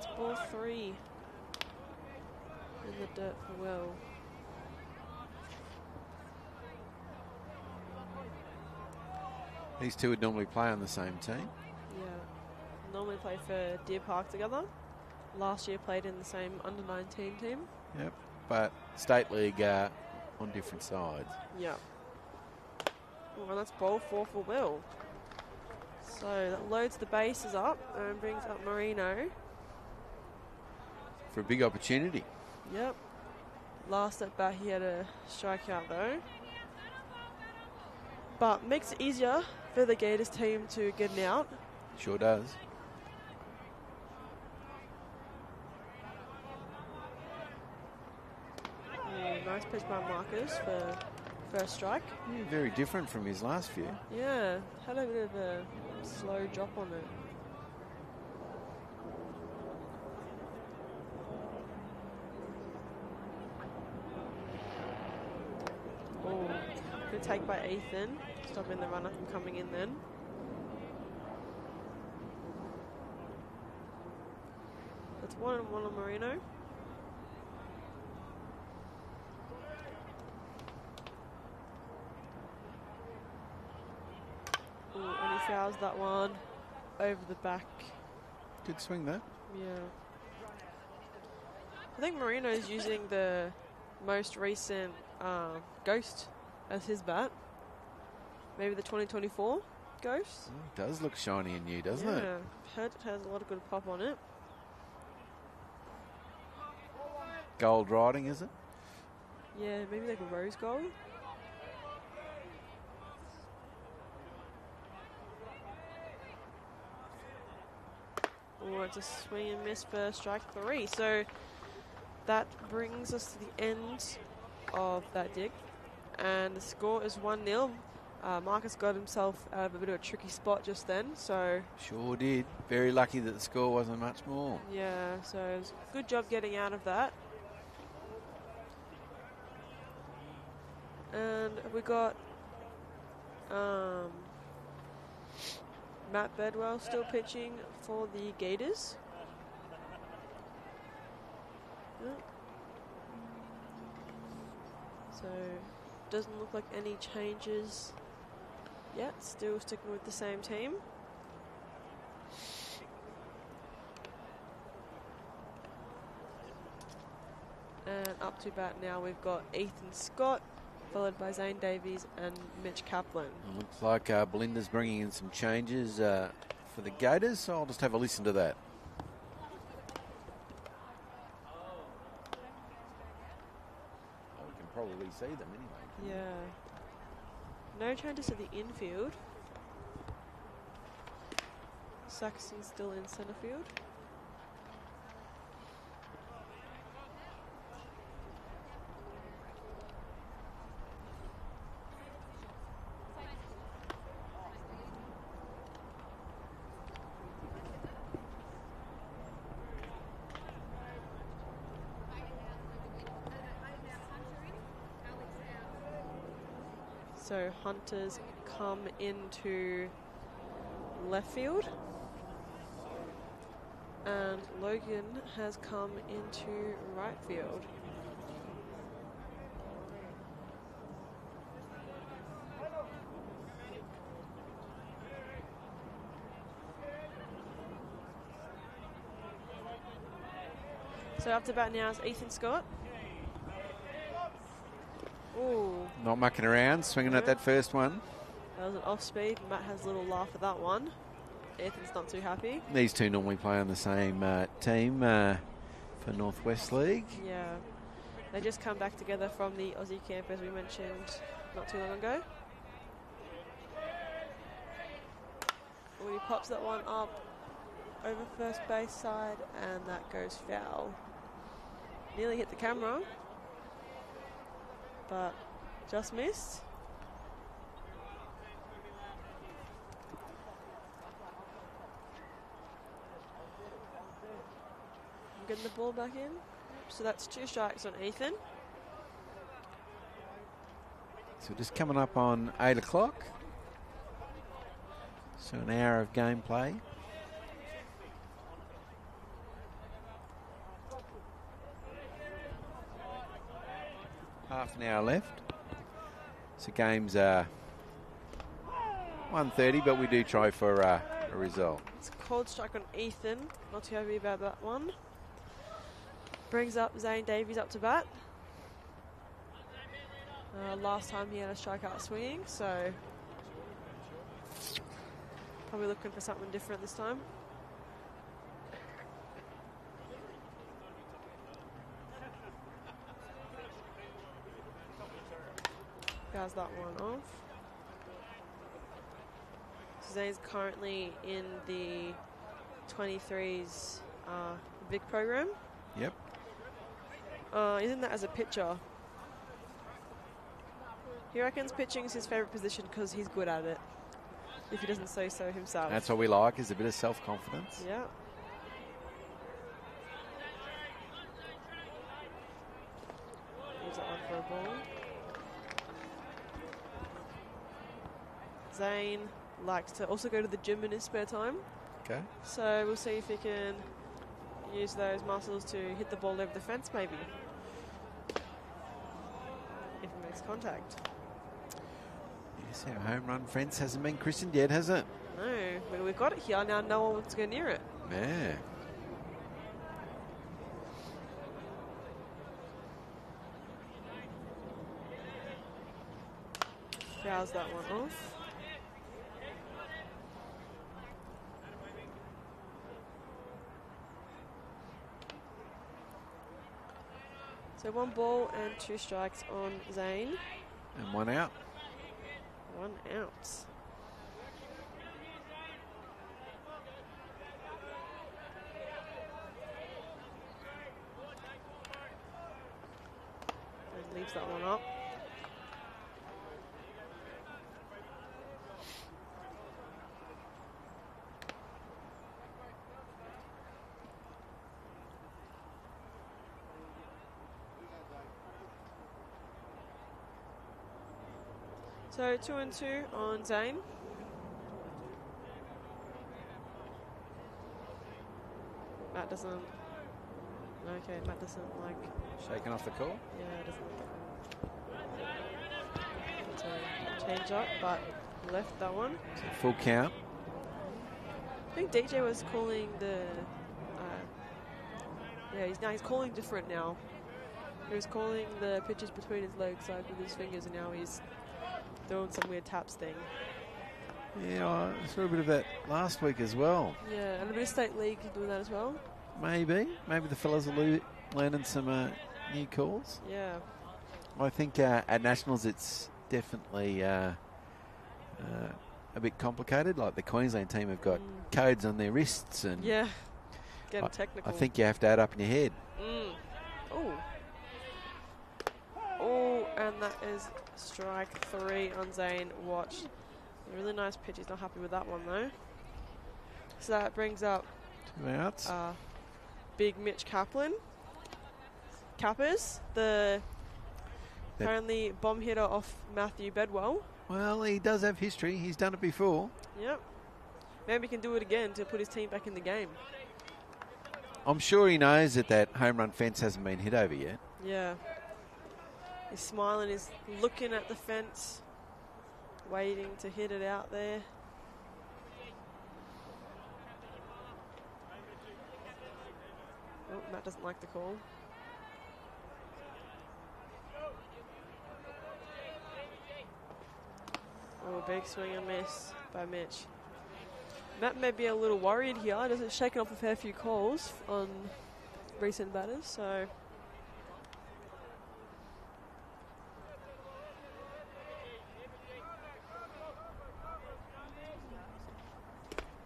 That's ball 3 in the dirt for Will. These two would normally play on the same team. Yeah. Normally play for Deer Park together. Last year played in the same under-19 team. Yep. But State League on different sides. Yeah. Well, that's ball 4 for Will. So that loads the bases up and brings up Marino. For a big opportunity. Yep. Last at bat he had a strikeout though. But makes it easier for the Gators team to get an out. Sure does. Nice pitch by Marcus for first strike. Yeah, very different from his last few. Yeah, had a bit of a slow drop on it. Oh, good take by Ethan, stopping the runner from coming in then. That's 1-1 on Marino. Ooh, and he fouls that one over the back. Good swing though. Yeah. I think Marino's using the most recent Ghost as his bat. Maybe the 2024 Ghost. Oh, it does look shiny and new, doesn't it? Yeah, heard it has a lot of good pop on it. Gold riding, is it? Yeah, maybe like a rose gold. Oh, it's a swing and miss for strike 3. So that brings us to the end of that dig. And the score is 1-0. Marcus got himself out of a bit of a tricky spot just then. So Sure did. Very lucky that the score wasn't much more. yeah, so it was a good job getting out of that. And we got Matt Bedwell still pitching for the Gators. Yep. So doesn't look like any changes yet. Still sticking with the same team. And up to bat now we've got Ethan Scott, followed by Zane Davies and Mitch Kaplan. It looks like Belinda's bringing in some changes for the Gators, so I'll just have a listen to that. Oh, we can probably see them anyway. Yeah. No changes to the infield. Saxon still in centre field. So Hunter's come into left field and Logan has come into right field. So up to bat now is Ethan Scott. Ooh. Not mucking around, swinging at that first one. That was an off speed. Matt has a little laugh at that one. Ethan's not too happy. These two normally play on the same team for Northwest League. Yeah. They just come back together from the Aussie camp, as we mentioned not too long ago. Well, he pops that one up over first base side, and that goes foul. Nearly hit the camera, but just missed. I'm getting the ball back in. So that's 2 strikes on Ethan. So just coming up on 8 o'clock. So an hour of gameplay. half an hour left. So game's 1:30, but we do try for a result. It's a cold strike on Ethan. Not too happy about that one. Brings up Zane Davies up to bat. Last time he had a strikeout swinging, so probably looking for something different this time. Fouls that one off. Zane's currently in the 23s Vic program. Yep. Isn't that as a pitcher? He reckons pitching is his favourite position because he's good at it, if he doesn't say so himself. That's what we like, is a bit of self-confidence. Yeah. Leaves that one for a ball. Zane likes to also go to the gym in his spare time. Okay. So we'll see if he can use those muscles to hit the ball over the fence, maybe. If he makes contact. Yes, our home run fence hasn't been christened yet, has it? No, but we've got it here. Now no one wants to go near it. Yeah. Fouls that one off. So 1 ball and 2 strikes on Zane. And 1 out. 1 out. And leaves that one up. So 2 and 2 on Zane. Matt doesn't. Okay, Matt doesn't like. Shaking off the call. Yeah, doesn't like that one. So change up, but left that one. So full count. I think DJ was calling the. Yeah, he's calling different now. He was calling the pitches between his legs, like with his fingers, and now he's doing some weird taps thing. Yeah, I saw a bit of that last week as well. Yeah, and a bit of state league doing that as well. Maybe the fellas are learning some new calls. Yeah. I think at Nationals it's definitely a bit complicated. Like the Queensland team have got codes on their wrists, and yeah, getting technical. I think you have to add up in your head. Oh, and that is strike 3 on Zane. Watch. A really nice pitch. He's not happy with that one though. So that brings up 2 outs. Big Mitch Kaplan. Cappers, the apparently bomb hitter off Matthew Bedwell. Well, he does have history. He's done it before. Yep. Maybe he can do it again to put his team back in the game. I'm sure he knows that home run fence hasn't been hit over yet. Yeah. He's smiling, he's looking at the fence, waiting to hit it out there. Oh, Matt doesn't like the call. Oh, big swing and miss by Mitch. Matt may be a little worried here. He's shaken off a fair few calls on recent batters, so.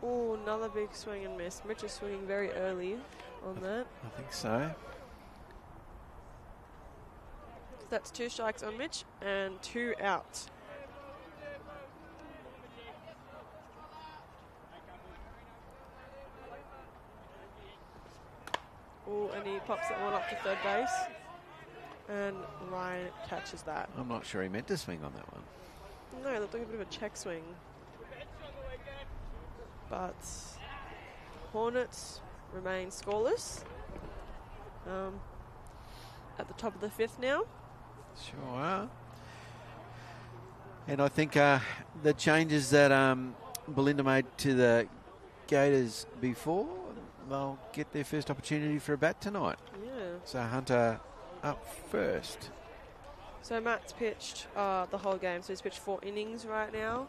Oh, another big swing and miss. Mitch is swinging very early on that. I think so. That's 2 strikes on Mitch and 2 outs. Oh, and he pops that one up to third base. And Ryan catches that. I'm not sure he meant to swing on that one. No, it looked like a bit of a check swing. But Hornets remain scoreless. At the top of the 5th now. Sure are. And I think the changes that Belinda made to the Gators before, they'll get their first opportunity for a bat tonight. Yeah. So Hunter up first. So Matt's pitched the whole game, so he's pitched 4 innings right now.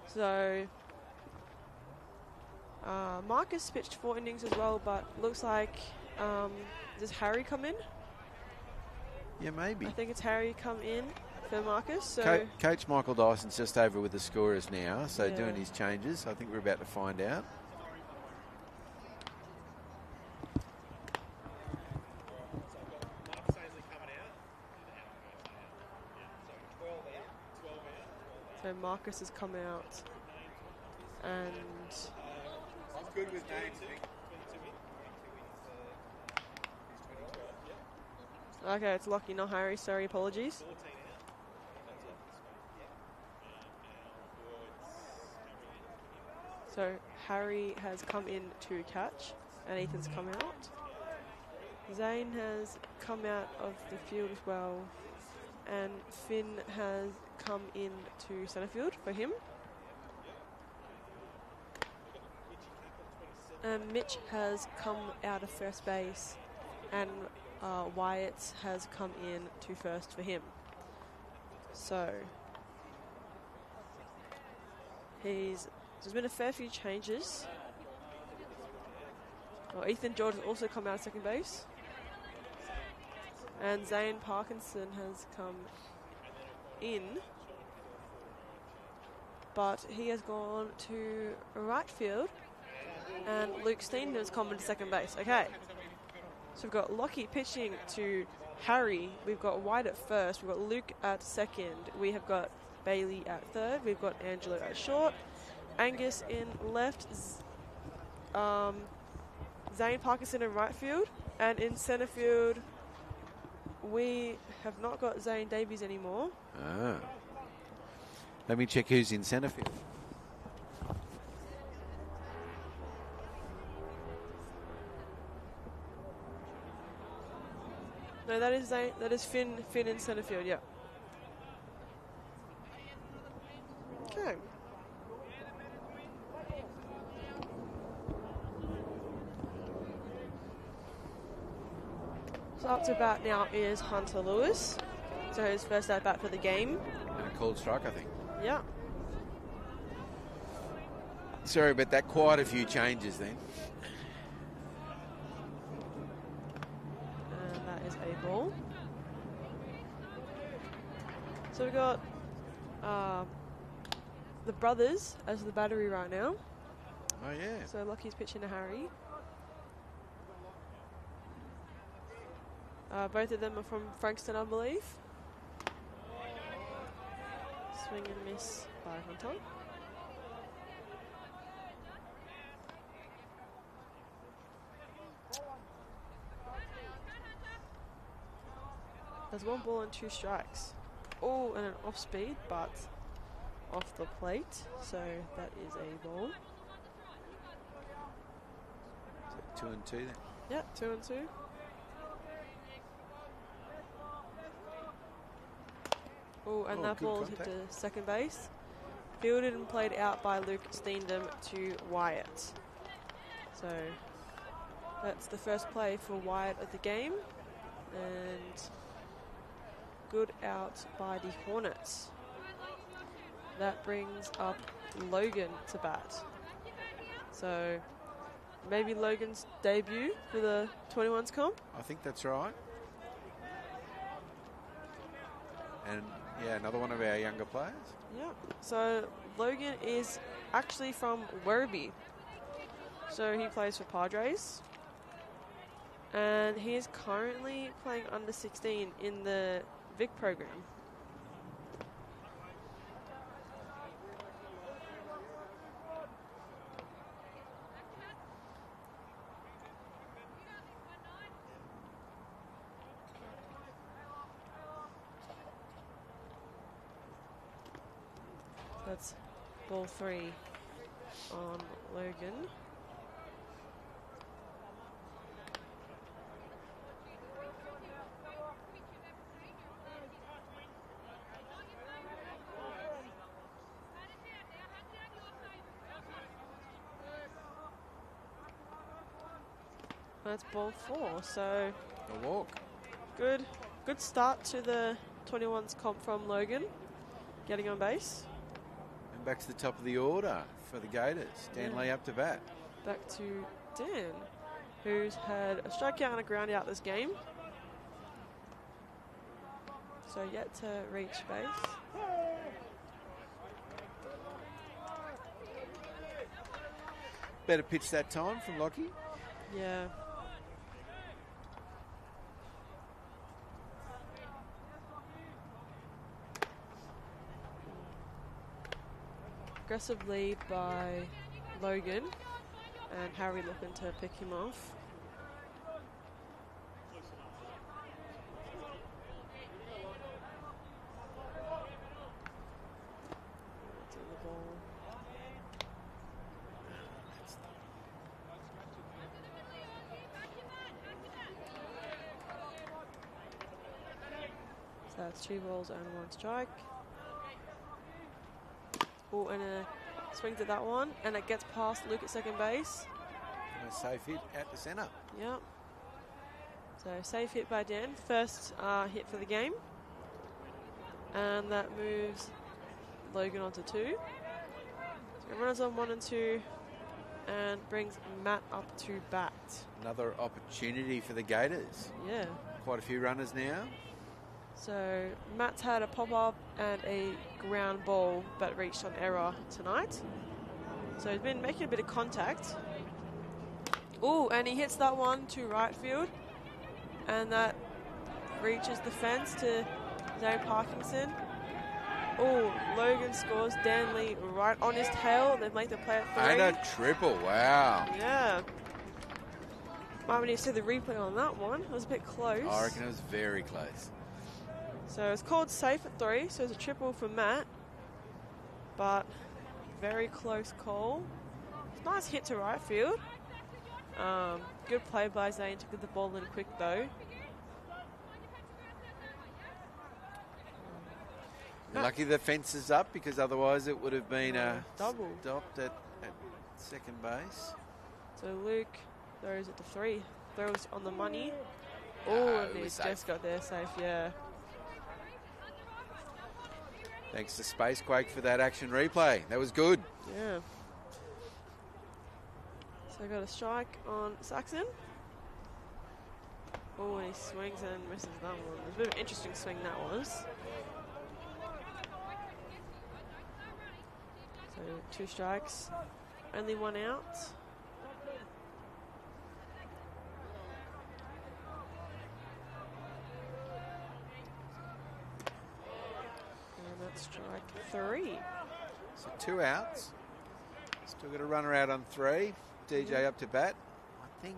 So Marcus pitched 4 innings as well, but looks like, does Harry come in? Yeah, maybe. I think it's Harry come in for Marcus. So Coach Michael Dyson's just over with the scorers now, so Yeah. doing his changes. I think we're about to find out. So Marcus has come out, and I'm good with names. okay, it's Lockie, not Harry. Sorry, apologies. So Harry has come in to catch, and Ethan's come out. Zane has come out of the field as well, and Finn has come in to centre field for him. And Mitch has come out of first base, and Wyatt has come in to first for him. So there's been a fair few changes. Well, Ethan George has also come out of second base. And Zane Parkinson has come in, but he has gone to right field, and Luke Steen has come into second base. Okay, so we've got Lockie pitching to Harry, we've got White at first, we've got Luke at second, we have got Bailey at third, we've got Angelo at short, Angus in left, Zane Parkinson in right field, and in centre field we have not got Zane Davies anymore. Let me check who's in centre field. No, that is Zane. That is Finn in centre field. Yeah. Okay. So up to bat now is Hunter Lewis. So his first at bat for the game. And a called strike, I think. Yeah. Sorry, but that quite a few changes then. And that is a ball. So we've got the brothers as the battery right now. Oh, yeah. So Lockie's pitching to Harry. Both of them are from Frankston, I believe. Swing and miss by Hunter. There's 1 ball and 2 strikes. Oh, and an off speed, but off the plate. So that is a ball. So 2 and 2 then? Yeah, 2 and 2. Oh, and that ball hit to second base. Fielded and played out by Luke Steendam to Wyatt. So that's the first play for Wyatt of the game. And good out by the Hornets. That brings up Logan to bat. So maybe Logan's debut for the 21s comp. I think that's right. And yeah, another one of our younger players. Yeah. So Logan is actually from Werribee. So he plays for Padres. And he is currently playing under 16 in the Vic program. That's ball 3 on Logan. That's ball 4. So A walk. good start to the 21's comp from Logan, getting on base. And back to the top of the order for the Gators. Dan Lee up to bat. Back to Dan, who's had a strikeout and a ground out this game. So yet to reach base. Better pitch that time from Lockie. Yeah. Aggressive lead by Logan, and Harry looking to pick him off. To the ball. So that's 2 balls and 1 strike. Oh, and a swing to that one, and it gets past Luke at second base. And a safe hit at the centre. Yep. So safe hit by Dan, first hit for the game. And that moves Logan onto 2. So runners on 1 and 2, and brings Matt up to bat. Another opportunity for the Gators. Yeah. Quite a few runners now. So Matt's had a pop-up and a ground ball, but reached on error tonight. So he's been making a bit of contact. Oh, and he hits that one to right field. And that reaches the fence to Zane Parkinson. Oh, Logan scores. Dan Lee right on his tail. They've made the play at 3. And a triple, wow. Yeah. Might need to see the replay on that one. It was a bit close. I reckon it was very close. So it's called safe at 3, so it's a triple for Matt. But very close call. Nice hit to right field. Good play by Zane to get the ball in quick though. Lucky the fence is up, because otherwise it would have been a double. Stopped at second base. So Luke throws at the 3. Throws on the money. Oh, and he's just got there safe, yeah. Thanks to Spacequake for that action replay. That was good. Yeah. So got a strike on Saxon. Oh, and he swings and misses that one. It was a bit of an interesting swing that was. So 2 strikes, only 1 out. And that's strike 3. So 2 outs. Still got a runner out on 3. DJ up to bat. I think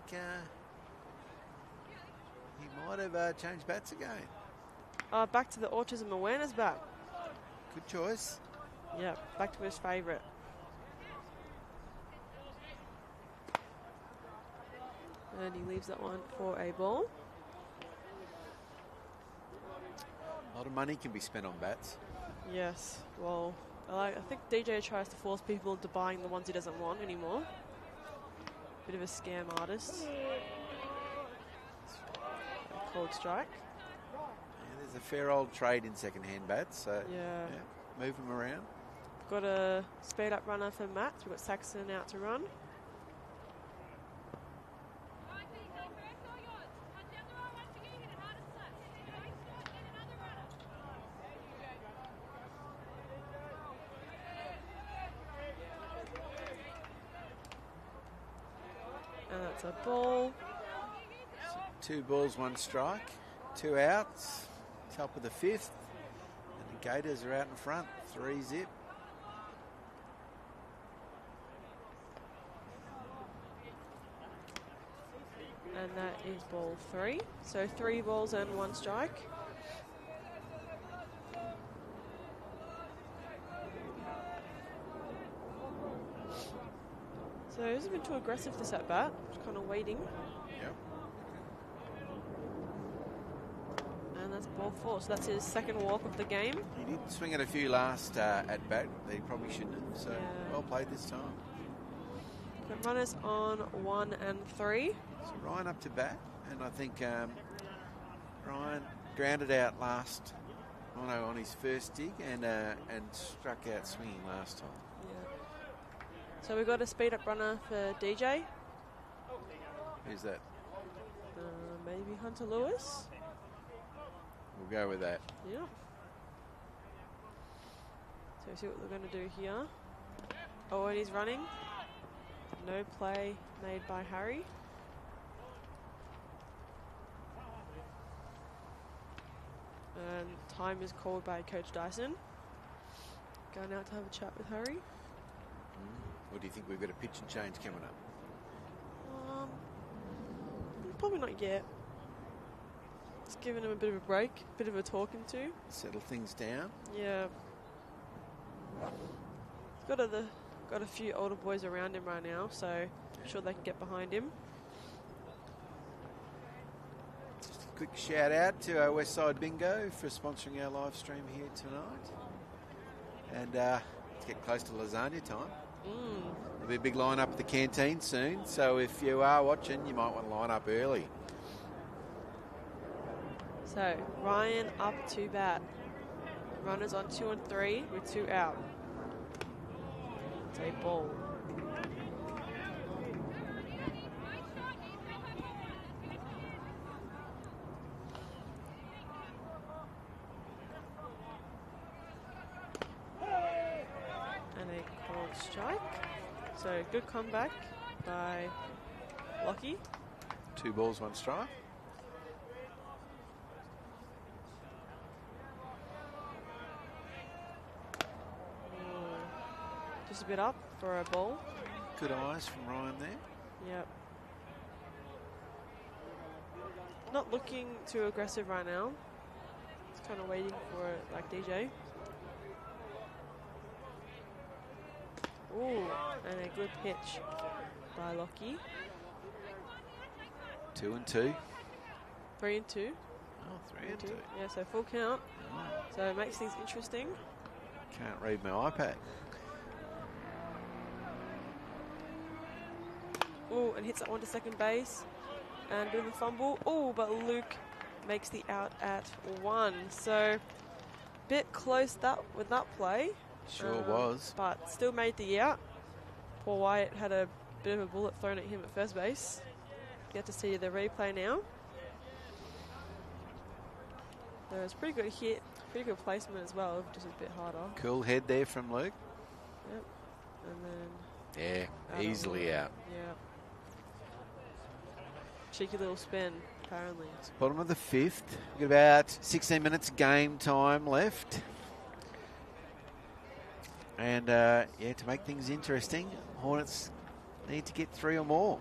he might have changed bats again. Back to the autism awareness bat. Good choice. Yeah, back to his favourite. And he leaves that one for a ball. A lot of money can be spent on bats. Yes, well, I think DJ tries to force people into buying the ones he doesn't want anymore. Bit of a scam artist. Called strike. Yeah, there's a fair old trade in second-hand bats, so yeah, move them around. Got a speed-up runner for Matt. We've got Saxon out to run. And that's a ball. So 2 balls, 1 strike. 2 outs. Top of the 5th. And the Gators are out in front. 3-zip. And that is ball 3. So 3 balls and 1 strike. So he hasn't been too aggressive this at bat. Just kind of waiting. Yep. And that's ball 4. So that's his second walk of the game. He did swing at a few last at bat that he probably shouldn't have. So well played this time. Got runners on 1 and 3. So Ryan up to bat, and I think Ryan grounded out last. Oh no, on his first dig and struck out swinging last time. Yeah. So we've got a speed up runner for DJ. Who's that? Maybe Hunter Lewis. We'll go with that. Yeah. So see what they're going to do here. Oh, and he's running. No play made by Harry. And time is called by Coach Dyson. Going out to have a chat with Harry. Or do you think we've got a pitch and change coming up? Probably not yet. Just giving him a bit of a break, a bit of a talking to. Settle things down. Yeah. He's got a few older boys around him right now, so I'm sure they can get behind him. Just a quick shout out to our Westside Bingo for sponsoring our live stream here tonight. And let's get close to lasagna time. There'll be a big line up at the canteen soon, so if you are watching, you might want to line up early. So Ryan up to bat. Runners on 2 and 3 with 2 out. It's a ball. And a called strike. So good comeback by Lockie. 2 balls, 1 strike. Just a bit up for a ball. Good eyes from Ryan there. Yep. Not looking too aggressive right now. Just kind of waiting for it like DJ. Ooh, and a good pitch by Lockie. 2 and 2. 3 and 2. Oh, 3 and 2. Yeah, so full count. Oh. So it makes things interesting. Can't read my iPad. Ooh, and hits that one to second base. And a bit of a fumble. Ooh, but Luke makes the out at 1. So, bit close with that play. Sure was. But still made the out. Paul Wyatt had a bit of a bullet thrown at him at first base. Get to see the replay now. There was a pretty good hit, pretty good placement as well, just a bit harder. Cool head there from Luke. Yep. And then... Yeah, easily out. Yeah. Cheeky little spin, apparently. It's bottom of the 5th. We've got about 16 minutes game time left. And, yeah, to make things interesting, Hornets need to get 3 or more.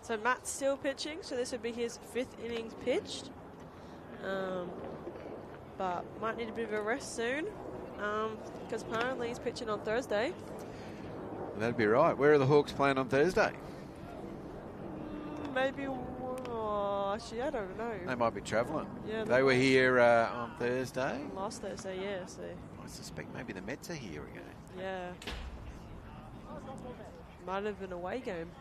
So Matt's still pitching, so this would be his 5th innings pitched. But might need a bit of a rest soon, because apparently he's pitching on Thursday. That'd be right. Where are the Hawks playing on Thursday? Maybe, actually, I don't know. They might be travelling. Yeah, they were here on Thursday. Last Thursday, yeah. So. I suspect maybe the Mets are here again. Yeah. Might have been an away game.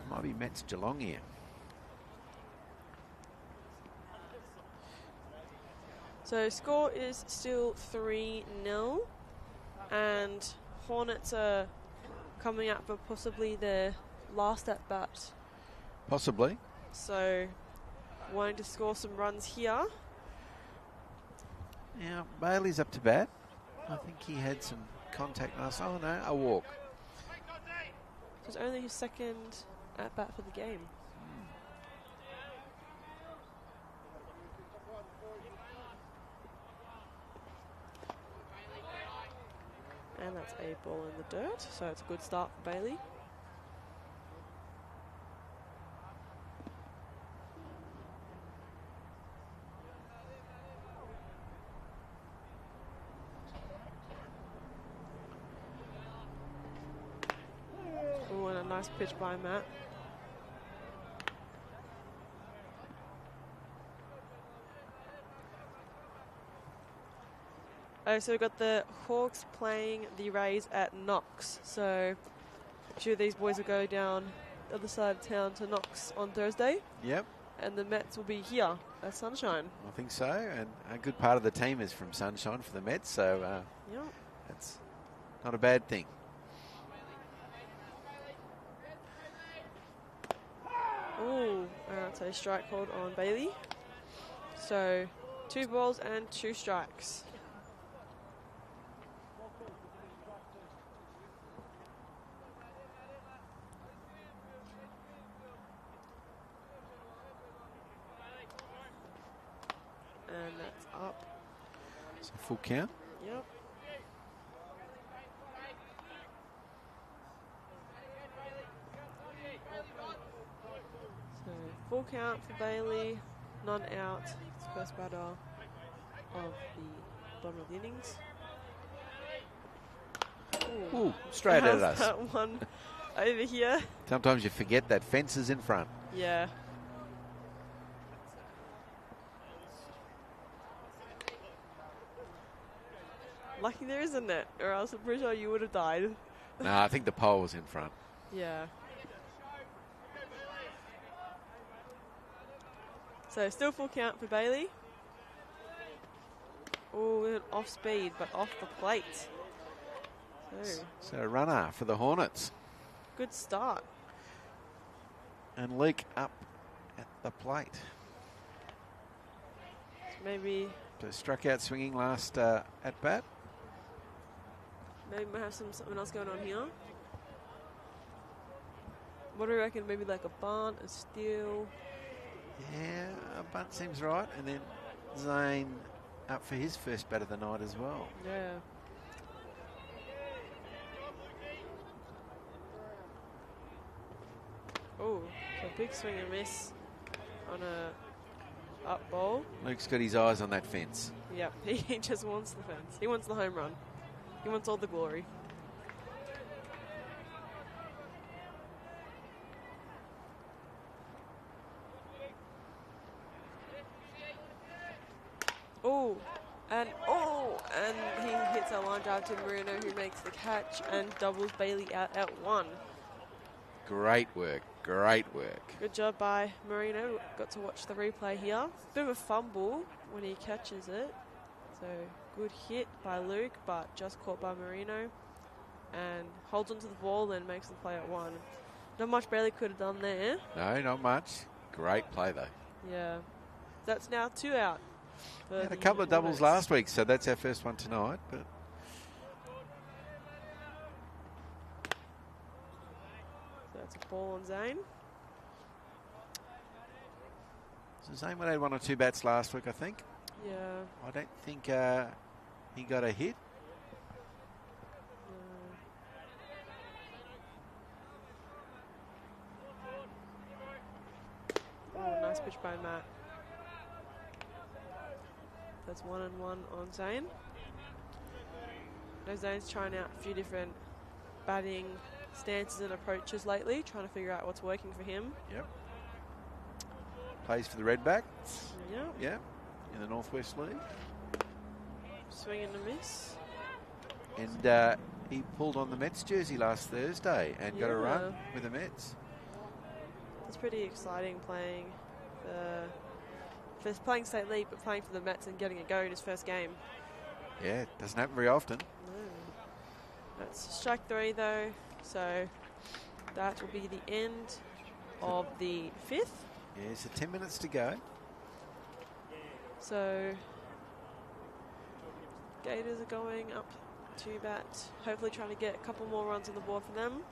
Might be Mets Geelong here. So score is still 3-0, and Hornets are coming up for possibly their last at bat. Possibly. So wanting to score some runs here. Now Bailey's up to bat. I think he had some contact last. Oh no, a walk. So it's only his 2nd at bat for the game. And that's a ball in the dirt, so it's a good start for Bailey. Ooh, and a nice pitch by Matt. So we've got the Hawks playing the Rays at Knox. So two of these boys will go down the other side of town to Knox on Thursday. Yep. And the Mets will be here at Sunshine. I think so. And a good part of the team is from Sunshine for the Mets. So that's not a bad thing. Ooh, so strike called on Bailey. So 2 balls and 2 strikes. And that's up. So full count. Yep. So full count for Bailey, none out. It's the first batter of the bottom of the innings. Ooh, straight at us. That one over here. Sometimes you forget that fence is in front. Yeah. Lucky there isn't it, or else I'm pretty sure you would have died. No, I think the pole was in front. Yeah. So still full count for Bailey. Oh, off speed, but off the plate. So a runner for the Hornets. Good start. And Luke up at the plate. So maybe. So struck out swinging last at bat. Maybe we might have something else going on here. What do you reckon? Maybe like a bunt, a steal. Yeah, a bunt seems right. And then Zane up for his first bat of the night as well. Yeah. Oh, so big swing and miss on a up ball. Luke's got his eyes on that fence. Yep, he just wants the fence. He wants the home run. He wants all the glory. And he hits a line drive to Marino, who makes the catch and doubles Bailey out at 1. Great work, great work. Good job by Marino. Got to watch the replay here. Bit of a fumble when he catches it. So good hit by Luke, but just caught by Marino. And holds onto the ball and makes the play at 1. Not much Bailey could have done there. No, not much. Great play though. Yeah. That's now 2 out. Had a couple of doubles last week, so that's our first one tonight. But so that's a ball on Zane. so Zane would have 1 or 2 bats last week, I think. Yeah. I don't think he got a hit. Oh, nice pitch by Matt. That's 1-1 on Zane. Now Zane's trying out a few different batting stances and approaches lately, trying to figure out what's working for him. Yep. Plays for the Redbacks. Yep. Yep. In the Northwest League. Swing and a miss. And he pulled on the Mets jersey last Thursday and got a run with the Mets. It's pretty exciting playing playing state league, but playing for the Mets and getting a go in his first game. Yeah, it doesn't happen very often. No. That's strike 3 though, so that will be the end of the 5th. Yeah, so 10 minutes to go. So Gators are going up to bat, hopefully trying to get a couple more runs on the board for them.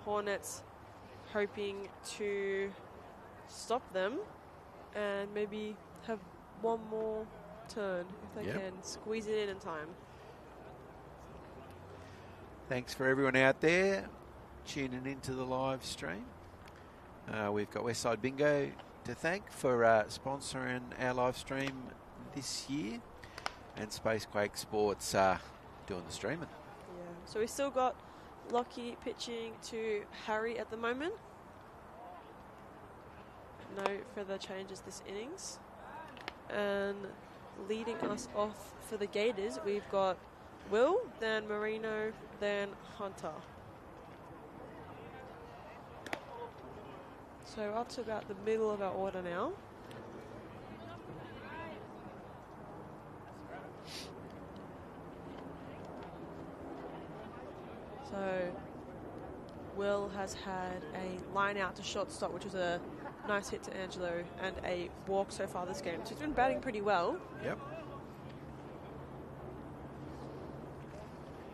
Hornets hoping to stop them and maybe have one more turn if they can squeeze it in time. Thanks for everyone out there tuning into the live stream. We've got Westside Bingo to thank for sponsoring our live stream this year, and Spacequake Sports doing the streaming. Yeah. So we've still got Lockie pitching to Harry at the moment. No further changes this innings. And leading us off for the Gators, we've got Will, then Marino, then Hunter. So up to about the middle of our order now. So Will has had a line out to shortstop, which was a nice hit to Angelo, and a walk so far this game. So he's been batting pretty well. Yep.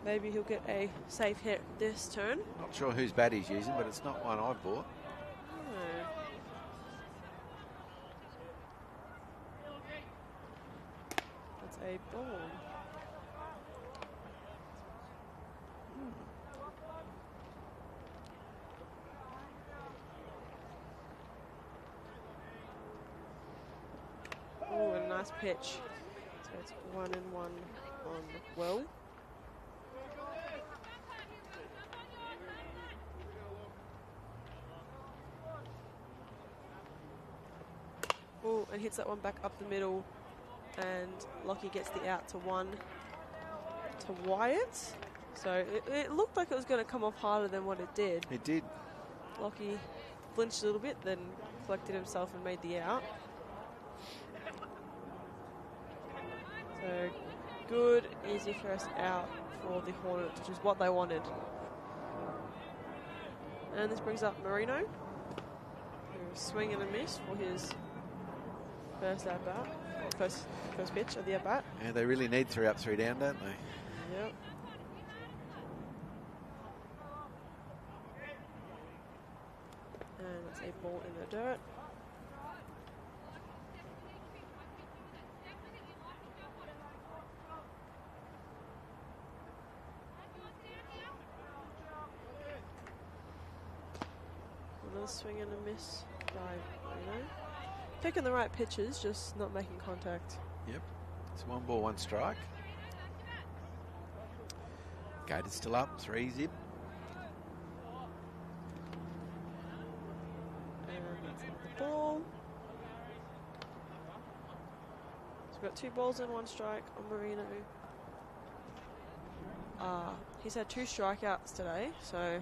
Maybe he'll get a safe hit this turn. Not sure whose bat he's using, but it's not one I've bought. That's a ball. Oh, and a nice pitch. So it's 1-1 on Will. Oh, and hits that one back up the middle, and Lockie gets the out to 1 to Wyatt. So it looked like it was going to come off harder than what it did. It did. Lockie flinched a little bit, then collected himself and made the out. So good, easy first out for the Hornets, which is what they wanted. And this brings up Marino, who's swing and a miss for his first at-bat, first pitch of the at-bat. Yeah, they really need 3 up, 3 down, don't they? Yep. And it's a ball in the dirt. Another swing and a miss by Marino. Picking the right pitches, just not making contact. Yep. It's 1 ball, 1 strike. Gators still up, 3 zip. And that's not the ball. So we've got 2 balls and 1 strike on Marino. He's had 2 strikeouts today, so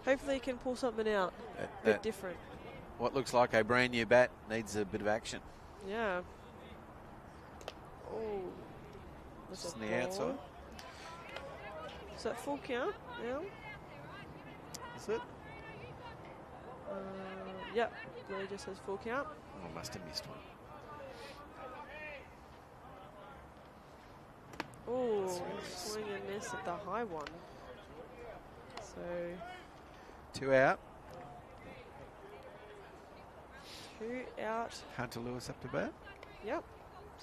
hopefully he can pull something out a bit different. What looks like a brand new bat needs a bit of action. Yeah. Oh. Just on the outside. Is that full count now? Is it? Yep. Really just says full count. Oh, I must have missed one. Oh, swing and miss at the high one. So 2 out. 2 out. Hunter Lewis up to bat. Yep.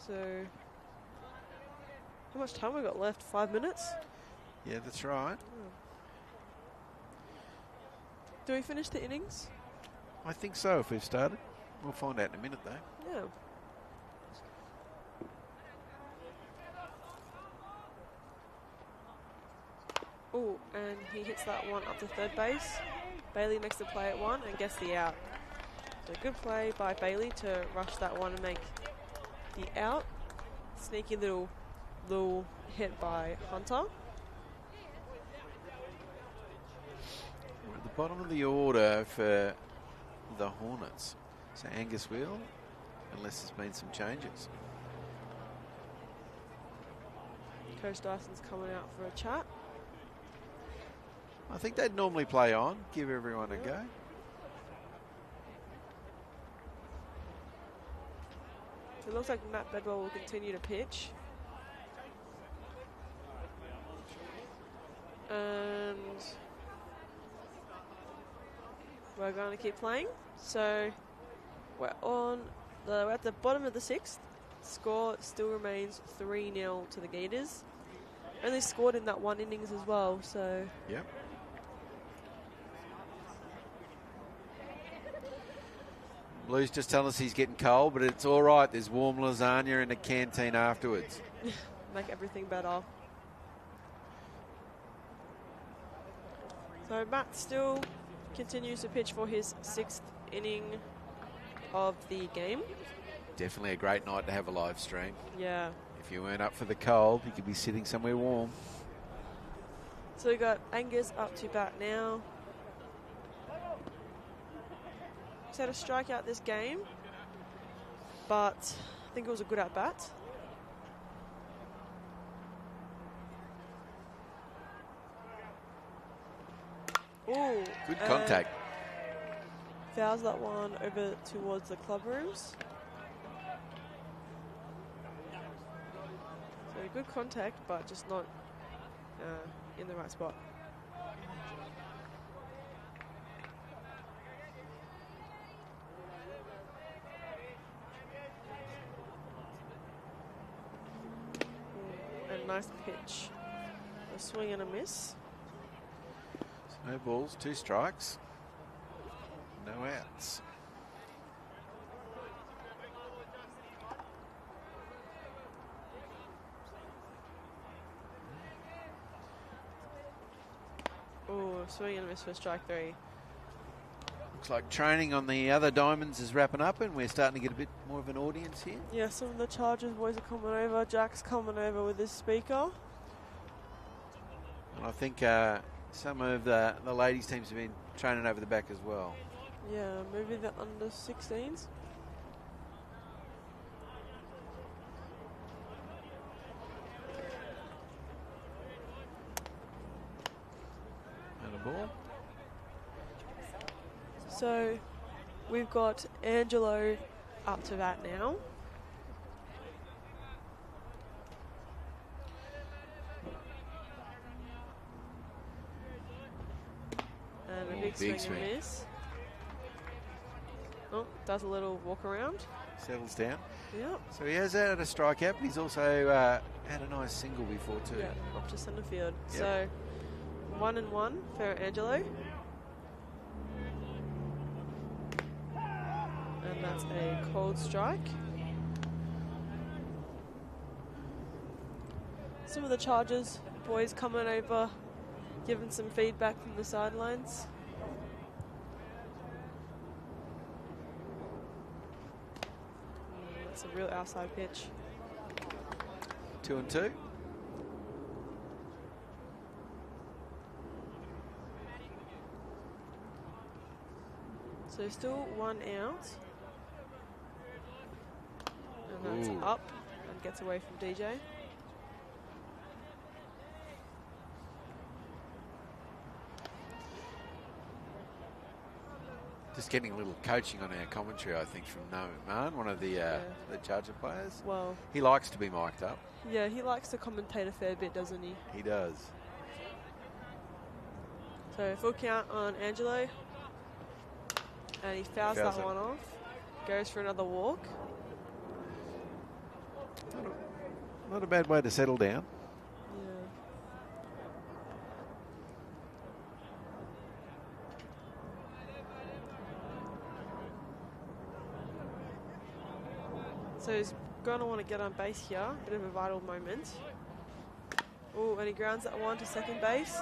So how much time we got left? 5 minutes? Yeah, that's right. Do we finish the innings? I think so if we've started. We'll find out in a minute though. Yeah. Oh, and he hits that one up to third base. Bailey makes the play at 1 and gets the out. So good play by Bailey to rush that one and make the out. Sneaky little hit by Hunter. We're at the bottom of the order for the Hornets. So Angus Wheel, unless there's been some changes. Coach Dyson's coming out for a chat. I think they'd normally play on, give everyone a go. It looks like Matt Bedwell will continue to pitch. And we're going to keep playing. So we're at the bottom of the 6th. Score still remains 3-0 to the Gators. Only scored in that 1 innings as well, so. Yep. Blues just telling us he's getting cold, but it's all right. There's warm lasagna in the canteen afterwards. Make everything better. So Matt still continues to pitch for his 6th inning of the game. Definitely a great night to have a live stream. Yeah. If you weren't up for the cold, you could be sitting somewhere warm. So we got Angus up to bat now. He's had a strikeout this game, but I think it was a good at bat. Ooh, Good contact. Fouls that one over towards the club rooms. So good contact, but just not in the right spot. A nice pitch. A swing and a miss. No balls, 2 strikes. No outs. Oh, swing and a miss for strike 3. Looks like training on the other diamonds is wrapping up and we're starting to get a bit more of an audience here. Yeah, some of the Chargers boys are coming over. Jack's coming over with his speaker. And I think some of the ladies' teams have been training over the back as well. Yeah, maybe the under 16s. And a ball. So we've got Angelo up to bat now. And a big swing and miss. Oh, does a little walk around. Settles down. Yep. So he has had a strikeout, but he's also had a nice single before too. Yeah, up to centre field. Yep. So 1-1 for Angelo. And that's a cold strike. Some of the Chargers boys coming over, giving some feedback from the sidelines. That's a real outside pitch. 2-2. So still 1 out. And that's Ooh. up and gets away from DJ. Just getting a little coaching on our commentary, I think, from Noah McMahon, one of the Charger players. Well, He likes to be mic'd up. yeah, he likes to commentate a fair bit, doesn't he? He does. So full count on Angelo. And he fouls that one off. Goes for another walk. Not a bad way to settle down. Yeah. So he's going to want to get on base here. Bit of a vital moment. Oh, and he grounds that one to second base.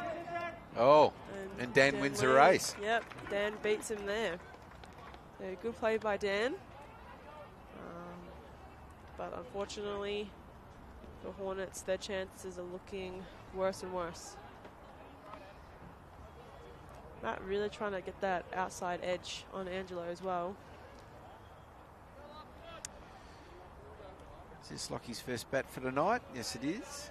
Oh, and Dan wins the race. Yep, Dan beats him there. So good play by Dan. But unfortunately, the Hornets, their chances are looking worse and worse. Matt really trying to get that outside edge on Angelo as well. Is this Lockie's first bat for tonight? Yes, it is.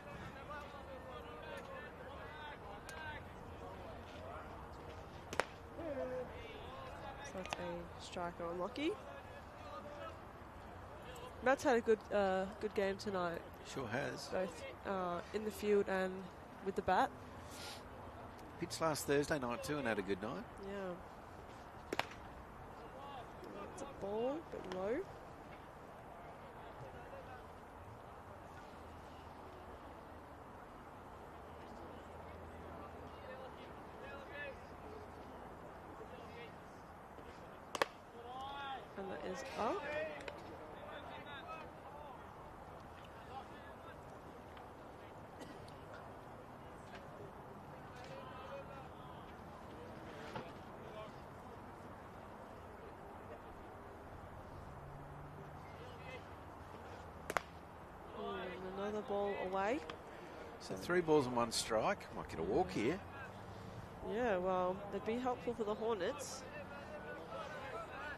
So that's a striker on Lockie. Matt's had a good game tonight, Sure has. both in the field and with the bat. Pitched last Thursday night too and had a good night. Yeah. It's a ball, a bit low. And that is up. ball away. So 3 balls and 1 strike. Might get a walk here. Yeah, well, they'd be helpful for the Hornets.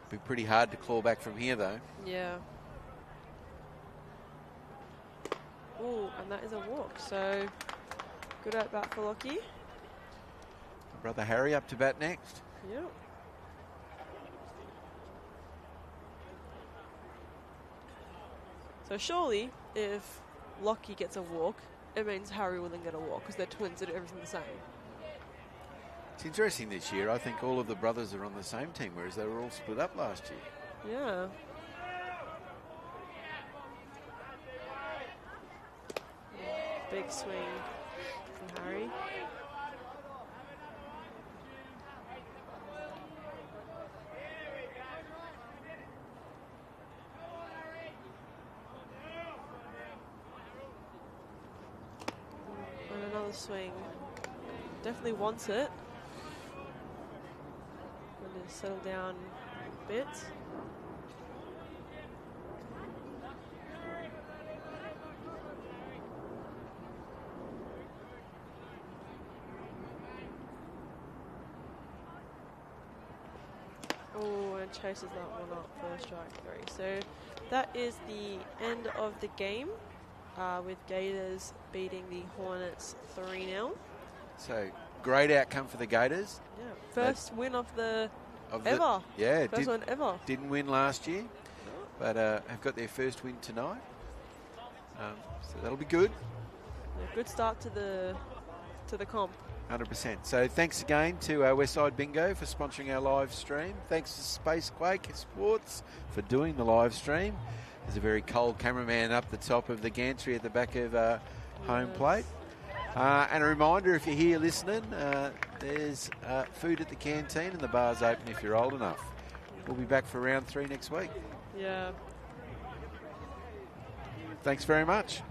Be pretty hard to claw back from here, though. Yeah. Ooh, and that is a walk. So good at bat for Lockie. Brother Harry up to bat next. Yep. So surely, if Lockie gets a walk, it means Harry will then get a walk because they're twins that do everything the same. It's interesting this year. I think all of the brothers are on the same team, whereas they were all split up last year. Yeah. Big swing from Harry. And another swing. Definitely wants it. Going to settle down a bit. Oh, and chases that one up for strike 3. So that is the end of the game with Gators beating the Hornets 3-0. So great outcome for the Gators. Yeah, first win of ever. Yeah, first one ever. Didn't win last year, but have got their first win tonight. So that'll be good. Yeah, good start to the comp. 100%. So thanks again to Westside Bingo for sponsoring our live stream. Thanks to Spacequake Sports for doing the live stream. There's a very cold cameraman up the top of the gantry at the back of home plate. And a reminder, if you're here listening, there's food at the canteen and the bar's open if you're old enough. We'll be back for round 3 next week. Yeah. Thanks very much.